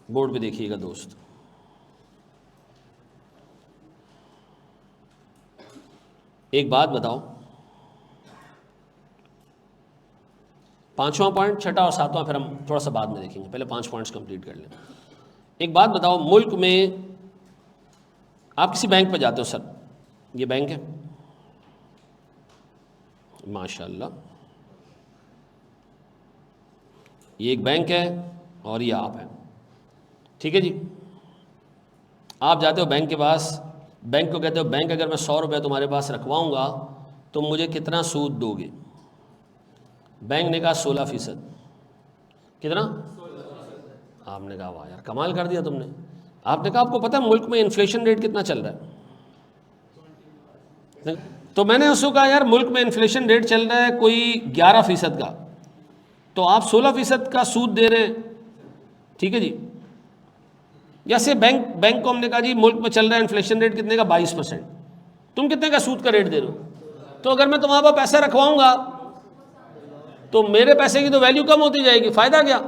बोर्ड पे देखिएगा दोस्त, एक बात बताओ, 5वां पॉइंट, छठा और 7वां फिर हम थोड़ा सा बाद में देखेंगे, पहले 5 पॉइंट्स कंप्लीट कर लें। एक बात बताओ, मुल्क में आप किसी बैंक पे जाते हो, सर ये बैंक है माशाल्लाह, ये एक बैंक है और ये आप हैं। ठीक है जी, आप जाते हो बैंक के पास, बैंक को कहते हो बैंक अगर मैं 100 रुपये तुम्हारे पास रखवाऊंगा तो मुझे कितना सूद दोगे? बैंक ने कहा 16%। कितना? आपने कहा वाह यार कमाल कर दिया तुमने। आपने कहा आपको पता है मुल्क में इन्फ्लेशन रेट कितना चल रहा है? तो मैंने उसको कहा यार मुल्क में इन्फ्लेशन रेट चल रहा है कोई 11% का, तो आप 16% का सूद दे रहे हैं। ठीक है जी, जैसे बैंक को हमने कहा जी मुल्क में चल रहा है इन्फ्लेशन रेट कितने का? 22%, तुम कितने का सूद का रेट दे रहे हो? तो अगर मैं तुम्हारे पास पैसा रखवाऊंगा तो मेरे पैसे की तो वैल्यू कम होती जाएगी, फायदा क्या?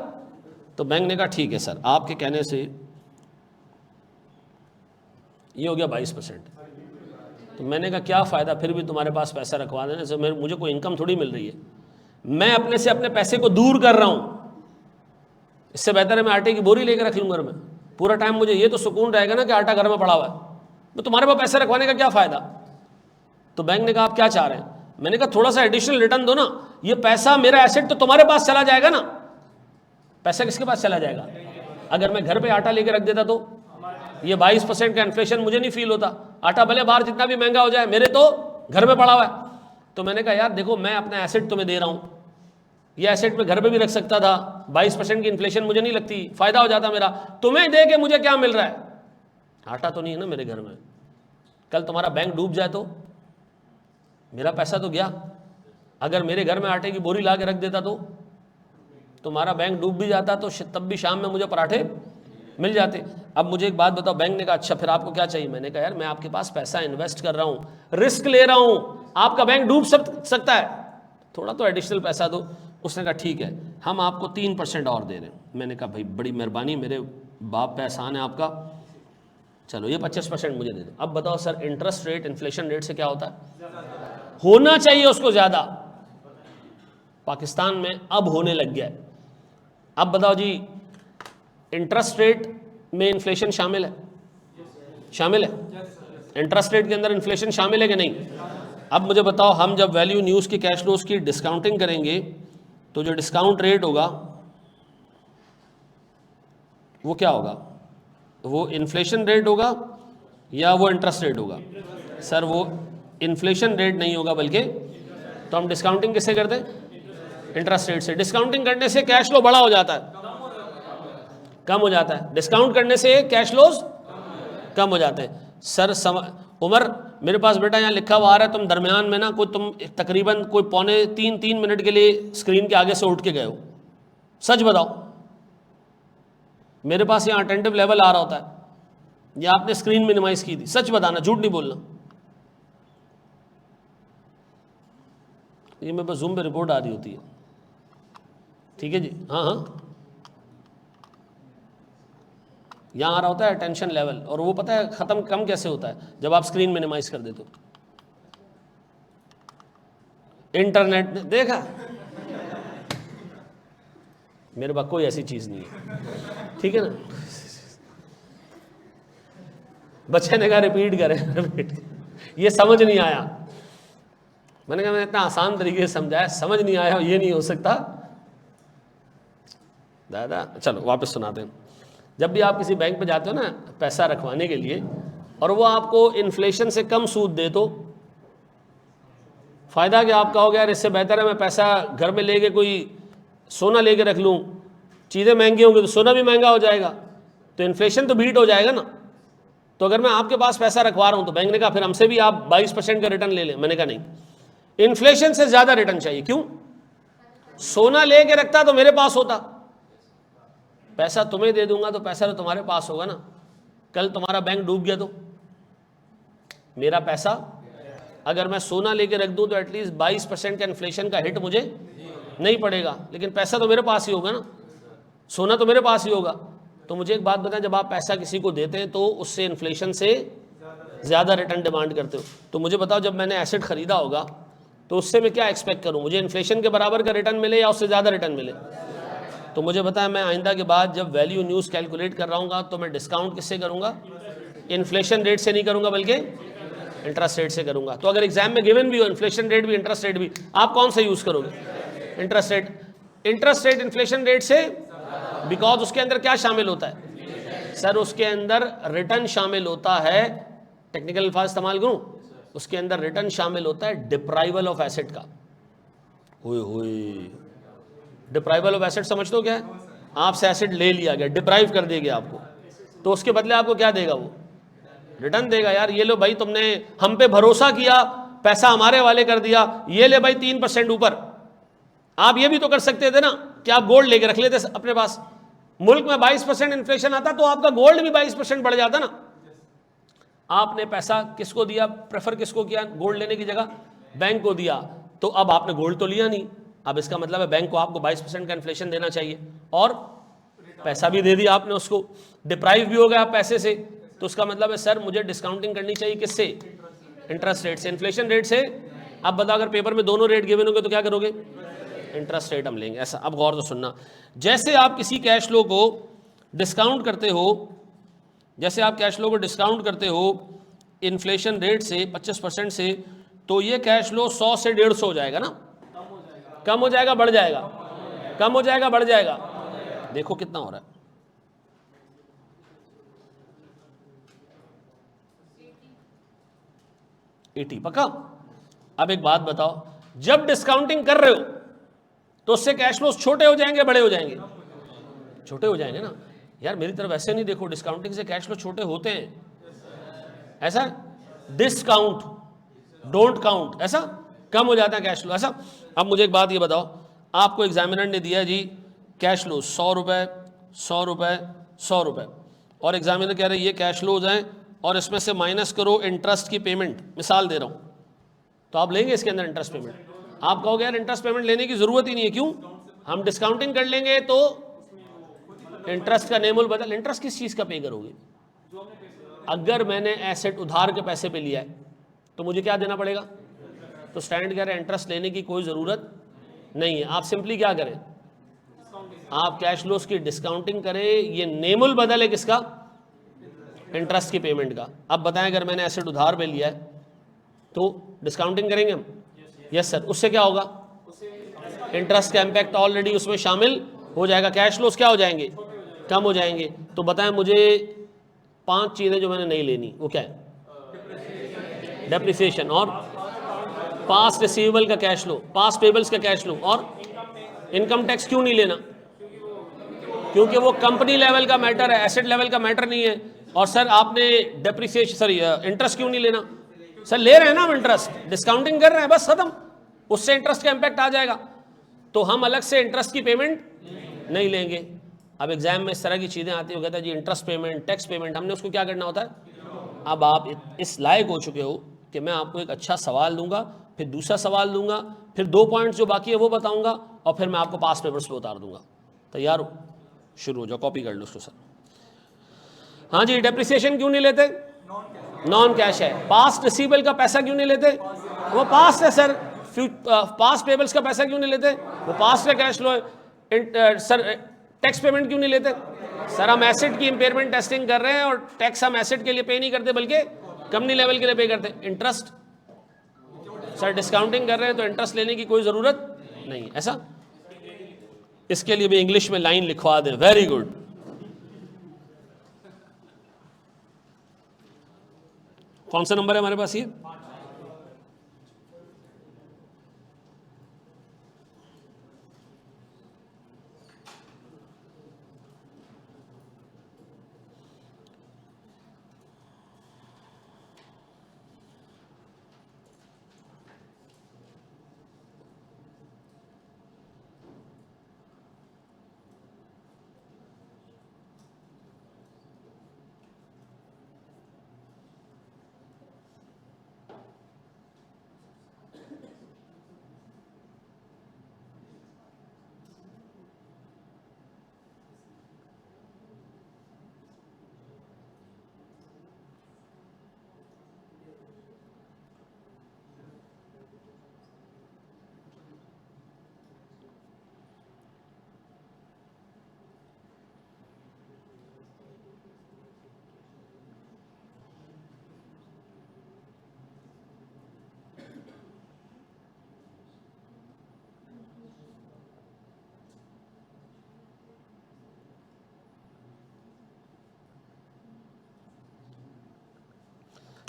तो बैंक ने कहा ठीक है सर, आपके कहने से ये हो गया 22%। तो मैंने कहा क्या फ़ायदा फिर भी तुम्हारे पास पैसा रखवा देने से, मुझे कोई इनकम थोड़ी मिल रही है, मैं अपने से अपने पैसे को दूर कर रहा हूँ। इससे बेहतर है मैं आटे की बोरी लेकर रख लूँ घर में, पूरा टाइम मुझे ये तो सुकून रहेगा ना कि आटा घर में पड़ा हुआ है, तो तुम्हारे पास पैसे रखवाने का क्या फ़ायदा? तो बैंक ने कहा आप क्या चाह रहे हैं? मैंने कहा थोड़ा सा एडिशनल रिटर्न दो ना, ये पैसा मेरा एसेट तो तुम्हारे पास चला जाएगा ना। पैसा किसके पास चला जाएगा? अगर मैं घर पे आटा लेके रख देता तो ये 22% का इन्फ्लेशन मुझे नहीं फील होता, आटा भले बाहर जितना भी महंगा हो जाए मेरे तो घर में पड़ा हुआ है। तो मैंने कहा यार देखो मैं अपना एसेट तुम्हें दे रहा हूँ, ये एसेट में घर पे भी रख सकता था, 22% की इन्फ्लेशन मुझे नहीं लगती, फायदा हो जाता मेरा। तुम्हें दे के मुझे क्या मिल रहा है? आटा तो नहीं है ना मेरे घर में, कल तुम्हारा बैंक डूब जाए तो मेरा पैसा तो गया। अगर मेरे घर में आटे की बोरी ला के रख देता तो तुम्हारा बैंक डूब भी जाता तो तब भी शाम में मुझे पराठे मिल जाते। अब मुझे एक बात बताओ, बैंक ने कहा अच्छा फिर आपको क्या चाहिए? मैंने कहा यार मैं आपके पास पैसा इन्वेस्ट कर रहा हूँ, रिस्क ले रहा हूँ, आपका बैंक डूब सकता है, थोड़ा तो एडिशनल पैसा दो। उसने कहा ठीक है हम आपको 3% और दे रहे हैं। मैंने कहा भाई बड़ी मेहरबानी, मेरे बाप पे एहसान है आपका, चलो ये 25% मुझे दे दो। अब बताओ sir interest rate inflation rate से क्या होता है? होना चाहिए उसको ज़्यादा, पाकिस्तान में अब होने लग गया है। अब बताओ जी इंटरेस्ट रेट में इन्फ्लेशन शामिल है? शामिल है? इंटरेस्ट रेट के अंदर इन्फ्लेशन शामिल है कि नहीं? अब मुझे बताओ हम जब वैल्यू न्यूज़ की कैश फ्लोज की डिस्काउंटिंग करेंगे तो जो डिस्काउंट रेट होगा वो क्या होगा? वो इन्फ्लेशन रेट होगा या वो इंटरेस्ट रेट होगा? सर वो इन्फ्लेशन रेट नहीं होगा, बल्कि तो हम डिस्काउंटिंग किससे करते हैं? इंटरेस्ट रेट से। डिस्काउंटिंग करने से कैश फ्लो बड़ा हो जाता है, कम हो जाता है। डिस्काउंट करने से कैश फ्लोज कम हो जाते हैं। सर उमर मेरे पास बेटा यहाँ लिखा हुआ आ रहा है तुम दरमियान में ना कोई तुम तकरीबन कोई 2.75-3 मिनट के लिए स्क्रीन के आगे से उठ के गए हो, सच बताओ। मेरे पास यहाँ अटेंटिव लेवल आ रहा होता है, ये आपने स्क्रीन मिनिमाइज की थी, सच बताना, झूठ नहीं बोलना। ये मेरे पास जूम पे रिपोर्ट आ रही होती है, ठीक है जी। हाँ हाँ, यहाँ आ रहा होता है टेंशन लेवल, और वो पता है ख़त्म कम कैसे होता है, जब आप स्क्रीन मिनिमाइज कर देते हो। इंटरनेट ने देखा, मेरे पास कोई ऐसी चीज़ नहीं है, ठीक है ना। बच्चे ने कहा रिपीट करें, रिपीट। ये समझ नहीं आया, मैंने कहा मैंने इतना आसान तरीके से समझाया, समझ नहीं आया, ये नहीं हो सकता दादा। चलो वापस सुनाते हैं। जब भी आप किसी बैंक पे जाते हो ना पैसा रखवाने के लिए, और वो आपको इन्फ्लेशन से कम सूद दे, तो फ़ायदा क्या? आप कहोगे यार इससे बेहतर है मैं पैसा घर में लेके कोई सोना लेके रख लूँ, चीज़ें महंगी होंगी तो सोना भी महंगा हो जाएगा, तो इन्फ्लेशन तो बीट हो जाएगा ना। तो अगर मैं आपके पास पैसा रखवा रहा हूँ, तो बैंक ने कहा फिर हमसे भी आप 22% का रिटर्न ले लें। मैंने कहा नहीं, इन्फ्लेशन से ज़्यादा रिटर्न चाहिए। क्यों? सोना लेके रखता तो मेरे पास होता, पैसा तुम्हें दे दूंगा तो पैसा तो तुम्हारे पास होगा ना। कल तुम्हारा बैंक डूब गया तो मेरा पैसा, अगर मैं सोना लेके रख दूं तो एटलीस्ट 22% का इन्फ्लेशन का हिट मुझे नहीं पड़ेगा, लेकिन पैसा तो मेरे पास ही होगा ना, सोना तो मेरे पास ही होगा। तो मुझे एक बात बताएं, जब आप पैसा किसी को देते हैं तो उससे इन्फ्लेशन से ज़्यादा रिटर्न डिमांड करते हो, तो मुझे बताओ जब मैंने एसेट खरीदा होगा तो उससे मैं क्या एक्सपेक्ट करूं? मुझे इन्फ्लेशन के बराबर का रिटर्न मिले या उससे ज़्यादा रिटर्न मिले? तो मुझे बताया मैं आइंदा के बाद जब वैल्यू न्यूज़ कैलकुलेट कर रहा हूँ तो मैं डिस्काउंट किससे करूँगा? इन्फ्लेशन रेट से नहीं करूँगा, बल्कि इंटरेस्ट रेट से करूँगा। तो अगर एग्जाम में गिवन भी हो इन्फ्लेशन रेट भी इंटरेस्ट रेट भी, आप कौन सा यूज़ करोगे? Interest rate. Interest rate inflation rate से, बिकॉज उसके अंदर क्या शामिल होता है सर? उसके अंदर रिटर्न शामिल होता है, टेक्निकल अल्फाज इस्तेमाल करूँ, उसके अंदर रिटर्न शामिल होता है डिप्राइवल ऑफ एसेट का। डिप्राइवल ऑफ एसेट समझते हो क्या है? आपसे एसेट ले लिया गया, डिप्राइव कर दिया गया आपको, तो उसके बदले आपको क्या देगा? वो रिटर्न देगा। यार ये लो भाई, तुमने हम पे भरोसा किया, पैसा हमारे वाले कर दिया, ये ले भाई 3% ऊपर। आप ये भी तो कर सकते थे ना कि आप गोल्ड लेके रख लेते अपने पास। मुल्क में 22% इन्फ्लेशन आता तो आपका गोल्ड भी 22% बढ़ जाता ना। आपने पैसा किसको दिया? प्रेफर किसको किया? गोल्ड लेने की जगह बैंक को दिया। तो अब आपने गोल्ड तो लिया नहीं, अब इसका मतलब है बैंक को आपको 22% का इन्फ्लेशन देना चाहिए, और पैसा भी दे दिया आपने उसको, डिप्राइव भी हो गया आप पैसे से। तो उसका मतलब है सर मुझे डिस्काउंटिंग करनी चाहिए किससे? इंटरेस्ट रेट से, इन्फ्लेशन रेट से। अब बताओ अगर पेपर में दोनों रेट गिवन होंगे तो क्या करोगे? इंटरेस्ट रेट हम लेंगे, ऐसा। अब गौर से सुनना, जैसे आप किसी कैश फ्लो को डिस्काउंट करते हो, जैसे आप कैश फ्लो को डिस्काउंट करते हो इन्फ्लेशन रेट से 25% से, तो ये कैश फ्लो 100 से 150 हो जाएगा ना? कम हो जाएगा, बढ़ जाएगा? कम हो जाएगा, बढ़ जाएगा? देखो कितना हो रहा है, 80 पक्का। अब एक बात बताओ, जब डिस्काउंटिंग कर रहे हो तो उससे कैश फ्लोस छोटे हो जाएंगे, बड़े हो जाएंगे? छोटे हो जाएंगे ना। यार मेरी तरफ ऐसे नहीं देखो, डिस्काउंटिंग से कैश फ्लो छोटे होते हैं, ऐसा डिस्काउंट डोंट काउंट, ऐसा कम हो जाता है कैश फ्लो, ऐसा। अब मुझे एक बात ये बताओ, आपको एग्जामिनर ने दिया जी कैश फ्लो 100 रुपये 100 रुपये 100 रुपये, और एग्जामिनर कह रहे हैं ये कैश फ्लोज हैं और इसमें से माइनस करो इंटरेस्ट की पेमेंट, मिसाल दे रहा हूँ, तो आप लेंगे इसके अंदर इंटरेस्ट पेमेंट? आप कहोगे यार इंटरेस्ट पेमेंट लेने की ज़रूरत ही नहीं है। क्यों? हम डिस्काउंटिंग कर लेंगे तो इंटरेस्ट का नेमुल बदल। इंटरेस्ट किस चीज़ का पे करोगे? अगर मैंने एसेट उधार के पैसे पे लिया है तो मुझे क्या देना पड़ेगा? तो स्टैंड कह रहे हैं इंटरेस्ट लेने की कोई ज़रूरत नहीं है। आप सिंपली क्या करें? आप कैश फ्लोस की डिस्काउंटिंग करें, ये नेमुल बदल है किसका? इंटरेस्ट की पेमेंट का। अब बताएं अगर मैंने एसेट उधार पे लिया है तो डिस्काउंटिंग करेंगे हम? Yes sir. उससे क्या होगा? इंटरेस्ट का इम्पैक्ट ऑलरेडी उसमें शामिल हो जाएगा, कैश फ्लोस क्या हो जाएंगे? कम हो जाएंगे। तो बताएं मुझे 5 चीज़ें जो मैंने नहीं लेनी, वो क्या है? डेप्रिसिएशन, और पास रिसीवेबल का कैश फ्लो, पास पेबल्स का कैश फ्लो, और इनकम टैक्स। क्यों नहीं लेना? क्योंकि वो कंपनी लेवल का मैटर है, एसेट लेवल का मैटर नहीं है। और सर आपने डेप्रिसिएशन, सॉरी इंटरेस्ट क्यों नहीं लेना? सर ले रहे हैं ना हम इंटरेस्ट, डिस्काउंटिंग कर रहे हैं, बस खत्म, उससे इंटरेस्ट का इम्पैक्ट आ जाएगा, तो हम अलग से इंटरेस्ट की पेमेंट नहीं लेंगे। अब एग्जाम में इस तरह की चीज़ें आती हो, कहता है जी इंटरेस्ट पेमेंट, टैक्स पेमेंट, हमने उसको क्या करना होता है। अब आप इस लायक हो चुके हो कि मैं आपको एक अच्छा सवाल दूंगा, फिर दूसरा सवाल दूंगा, फिर 2 पॉइंट्स जो बाकी है वो बताऊंगा, और फिर मैं आपको पास पेपर्स पे उतार दूंगा। तैयार हो, शुरू हो जाओ, कॉपी कर लो उसको सर। हाँ जी, डेप्रिसिएशन क्यों नहीं लेते, नॉन कैश है। पास्ट रिसीवेबल का पैसा क्यों नहीं लेते, वो पास्ट है सर। पास्ट पेबल्स का पैसा क्यों नहीं लेते, वो पास्ट का कैश फ्लो है। सर टैक्स पेमेंट क्यों नहीं लेते, सर हम एसेट की इंपेयरमेंट टेस्टिंग कर रहे हैं और टैक्स हम एसेट के लिए पे नहीं करते बल्कि कंपनी लेवल के लिए पे करते। इंटरेस्ट सर डिस्काउंटिंग कर रहे हैं तो इंटरेस्ट लेने की कोई ज़रूरत नहीं, ऐसा। इसके लिए भी इंग्लिश में लाइन लिखवा दें, वेरी गुड। कौन सा नंबर है हमारे पास ये,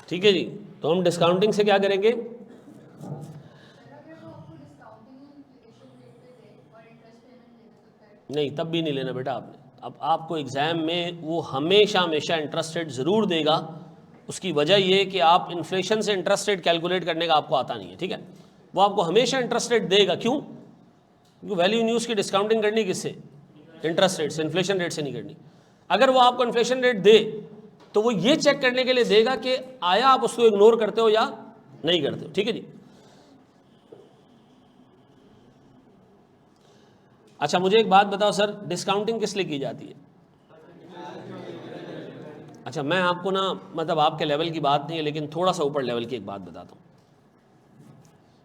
ठीक है जी। तो हम डिस्काउंटिंग से क्या करेंगे, नहीं तब भी नहीं लेना बेटा आपने। अब आपको एग्ज़ाम में वो हमेशा हमेशा इंटरेस्ट रेट ज़रूर देगा। उसकी वजह ये कि आप इन्फ्लेशन से इंटरेस्ट रेट कैलकुलेट करने का आपको आता नहीं है, ठीक है। वो आपको हमेशा इंटरेस्ट रेट देगा, क्यों, क्योंकि वैल्यू न्यूज़ की डिस्काउंटिंग करनी किससे, इंटरेस्ट रेट से, इन्फ्लेशन रेट से नहीं करनी। अगर वो आपको इन्फ्लेशन रेट दे तो वो ये चेक करने के लिए देगा कि आया आप उसको इग्नोर करते हो या नहीं करते हो, ठीक है जी। अच्छा मुझे एक बात बताओ सर, डिस्काउंटिंग किस लिए की जाती है। अच्छा मैं आपको ना, मतलब आपके लेवल की बात नहीं है लेकिन थोड़ा सा ऊपर लेवल की एक बात बताता हूँ।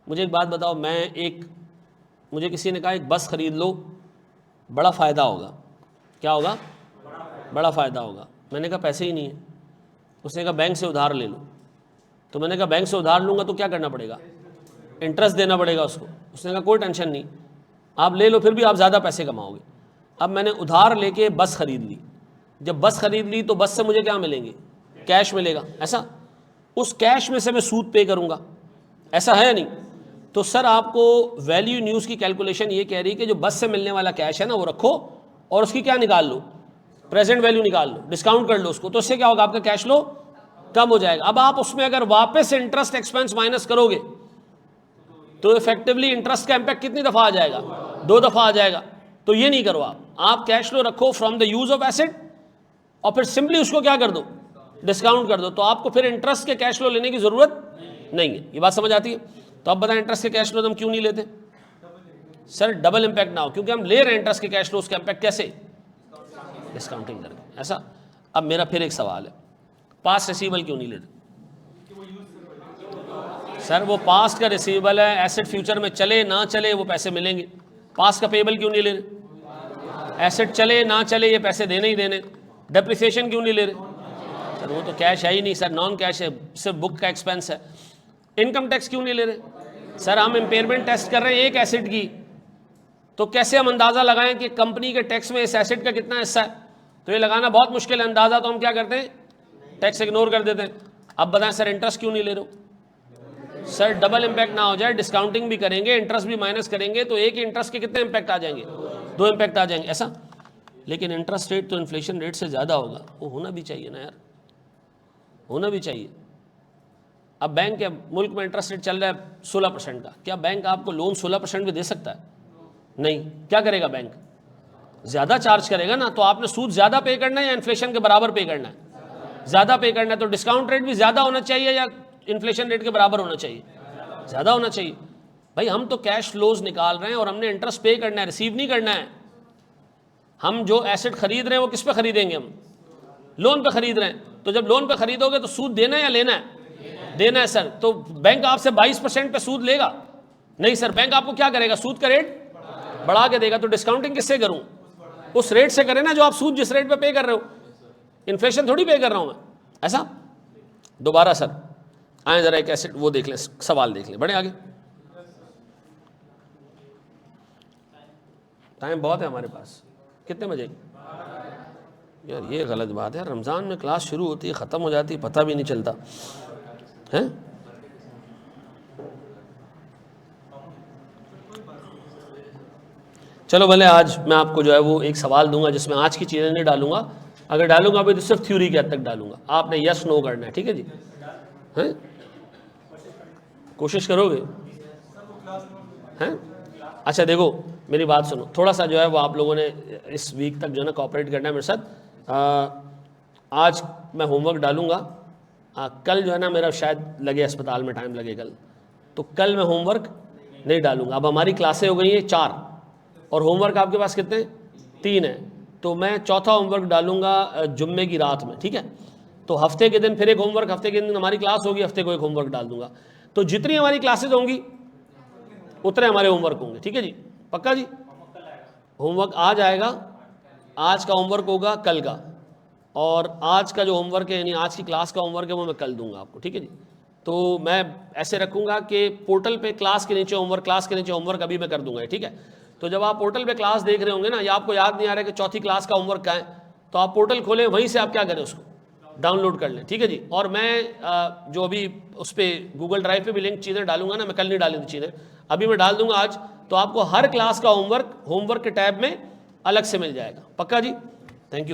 मुझे एक बात बताओ, मुझे किसी ने कहा एक बस ख़रीद लो, बड़ा फ़ायदा होगा। क्या होगा, बड़ा फ़ायदा होगा। मैंने कहा पैसे ही नहीं है। उसने कहा बैंक से उधार ले लो। तो मैंने कहा बैंक से उधार लूँगा तो क्या करना पड़ेगा, इंटरेस्ट देना पड़ेगा उसको। उसने कहा कोई टेंशन नहीं, आप ले लो, फिर भी आप ज़्यादा पैसे कमाओगे। अब मैंने उधार लेके बस ख़रीद ली। जब बस ख़रीद ली तो बस से मुझे क्या मिलेंगे, कैश मिलेगा, ऐसा। उस कैश में से मैं सूद पे करूँगा, ऐसा है या नहीं। तो सर आपको वैल्यू न्यूज़ की कैलकुलेशन ये कह रही है कि जो बस से मिलने वाला कैश है ना वो रखो और उसकी क्या निकाल लो, प्रेजेंट वैल्यू निकाल लो, डिस्काउंट कर लो उसको। तो इससे क्या होगा, आपका कैश फ्लो कम हो जाएगा। अब आप उसमें अगर वापस इंटरेस्ट एक्सपेंस माइनस करोगे तो इफेक्टिवली इंटरेस्ट का इम्पैक्ट कितनी दफ़ा आ जाएगा, 2 दफ़ा आ जाएगा। तो ये नहीं करो आप कैश फ्लो रखो from the use of asset और फिर सिंपली उसको क्या कर दो, डिस्काउंट कर दो। तो आपको फिर इंटरेस्ट के कैश फ्लो लेने की ज़रूरत नहीं है। ये बात समझ आती है। तो अब बताएं इंटरेस्ट के कैश फ्लो हम क्यों नहीं लेते। सर डबल इम्पैक्ट ना हो, क्योंकि हम ले रहे हैं इंटरेस्ट के कैश फ्लो, उसका इम्पैक्ट कैसे, डिस्काउंटिंग करके, ऐसा। अब मेरा फिर एक सवाल है, पास्ट रिसीवेबल क्यों नहीं लेते। सर वो पास्ट का रिसीवेबल है, एसेट फ्यूचर में चले ना चले वो पैसे मिलेंगे। पास्ट का पेबल क्यों नहीं ले रहे, एसेट चले ना चले ये पैसे देने ही देने। डेप्रिसिएशन क्यों नहीं ले रहे, सर वो तो कैश है ही नहीं सर, नॉन कैश है, सिर्फ बुक का एक्सपेंस है। इनकम टैक्स क्यों नहीं ले रहे, सर हम इम्पेयरमेंट टेस्ट कर रहे हैं एक एसेट की, तो कैसे हम अंदाज़ा लगाएं कि कंपनी के टैक्स में इस एसेट का कितना हिस्सा है। तो ये लगाना बहुत मुश्किल है अंदाज़ा, तो हम क्या करते हैं, टैक्स इग्नोर कर देते हैं। अब बताएं सर इंटरेस्ट क्यों नहीं ले रहे हो। सर डबल इम्पैक्ट ना हो जाए, डिस्काउंटिंग भी करेंगे इंटरेस्ट भी माइनस करेंगे तो एक ही इंटरेस्ट के कितने इम्पैक्ट आ जाएंगे, 2 इम्पैक्ट आ जाएंगे, ऐसा। लेकिन इंटरेस्ट रेट तो इन्फ्लेशन रेट से ज़्यादा होगा, वो होना भी चाहिए ना यार, होना भी चाहिए। अब बैंक के मुल्क में इंटरेस्ट रेट चल रहा है 16% का, क्या बैंक आपको लोन 16% भी दे सकता है, नहीं। क्या करेगा बैंक, ज़्यादा चार्ज करेगा ना, तो आपने सूद ज़्यादा पे करना है या इन्फ्लेशन के बराबर पे करना है? ज़्यादा पे करना है, तो डिस्काउंट रेट भी ज़्यादा होना चाहिए या इन्फ्लेशन रेट के बराबर होना चाहिए? ज़्यादा होना चाहिए। भाई हम तो कैश फ्लोज निकाल रहे हैं और हमने इंटरेस्ट पे करना है, रिसीव नहीं करना है। हम जो एसेट खरीद रहे हैं वो किस पे खरीदेंगे? हम लोन पे खरीद रहे हैं, तो जब लोन पे खरीदोगे तो सूद देना है या लेना है? देना है सर। तो बैंक आपसे 22% पे सूद लेगा? नहीं सर, बैंक आपको क्या करेगा? सूद का रेट बढ़ा के देगा। तो डिस्काउंटिंग किससे करूं? उस रेट से करें ना जो आप सूद जिस रेट पे कर रहे हो। इन्फ्लेशन थोड़ी पे कर रहा हूं मैं, ऐसा। दोबारा सर आए जरा एक एसेट वो देख लें, सवाल देख लें, बढ़े आगे। टाइम बहुत है हमारे पास। कितने बजे? यार ये गलत बात है, रमज़ान में क्लास शुरू होती है ख़त्म हो जाती है पता भी नहीं चलता है। चलो भले आज मैं आपको जो है वो एक सवाल दूंगा जिसमें आज की चीज़ें नहीं डालूंगा, अगर डालूंगा भी तो सिर्फ थ्योरी के हद तक डालूंगा, आपने यस नो करना है, ठीक है जी? हैं? कोशिश करोगे? हैं? अच्छा देखो मेरी बात सुनो, थोड़ा सा जो है वो आप लोगों ने इस वीक तक जो है ना कोऑपरेट करना है मेरे साथ। आज मैं होमवर्क डालूंगा, कल जो है ना मेरा शायद लगे अस्पताल में टाइम लगे कल, तो कल मैं होमवर्क नहीं डालूंगा। अब हमारी क्लासें हो गई हैं 4 और होमवर्क आपके पास कितने? 3 है, तो मैं चौथा होमवर्क डालूंगा जुम्मे की रात में, ठीक है? तो हफ्ते के दिन फिर एक होमवर्क, हफ्ते के दिन हमारी क्लास होगी, हफ्ते को एक होमवर्क डाल दूंगा। तो जितनी हमारी क्लासेज होंगी उतने हमारे होमवर्क होंगे, ठीक है जी? पक्का जी? होमवर्क आज आएगा, आज का होमवर्क होगा कल का, और आज का जो होमवर्क है यानी आज की क्लास का होमवर्क है वो मैं कल दूंगा आपको, ठीक है जी? तो मैं ऐसे रखूंगा कि पोर्टल पे क्लास के नीचे होमवर्क, क्लास के नीचे होमवर्क अभी मैं कर दूंगा, ठीक है? तो जब आप पोर्टल पे क्लास देख रहे होंगे ना, या आपको याद नहीं आ रहा है कि चौथी क्लास का होमवर्क क्या है, तो आप पोर्टल खोलें, वहीं से आप क्या करें, उसको डाउनलोड कर लें, ठीक है जी? और मैं जो अभी उस पर गूगल ड्राइव पे भी लिंक चीज़ें डालूंगा ना, मैं कल नहीं डाली थी चीज़ें, अभी मैं डाल दूंगा आज, तो आपको हर क्लास का होमवर्क के टैब में अलग से मिल जाएगा। पक्का जी?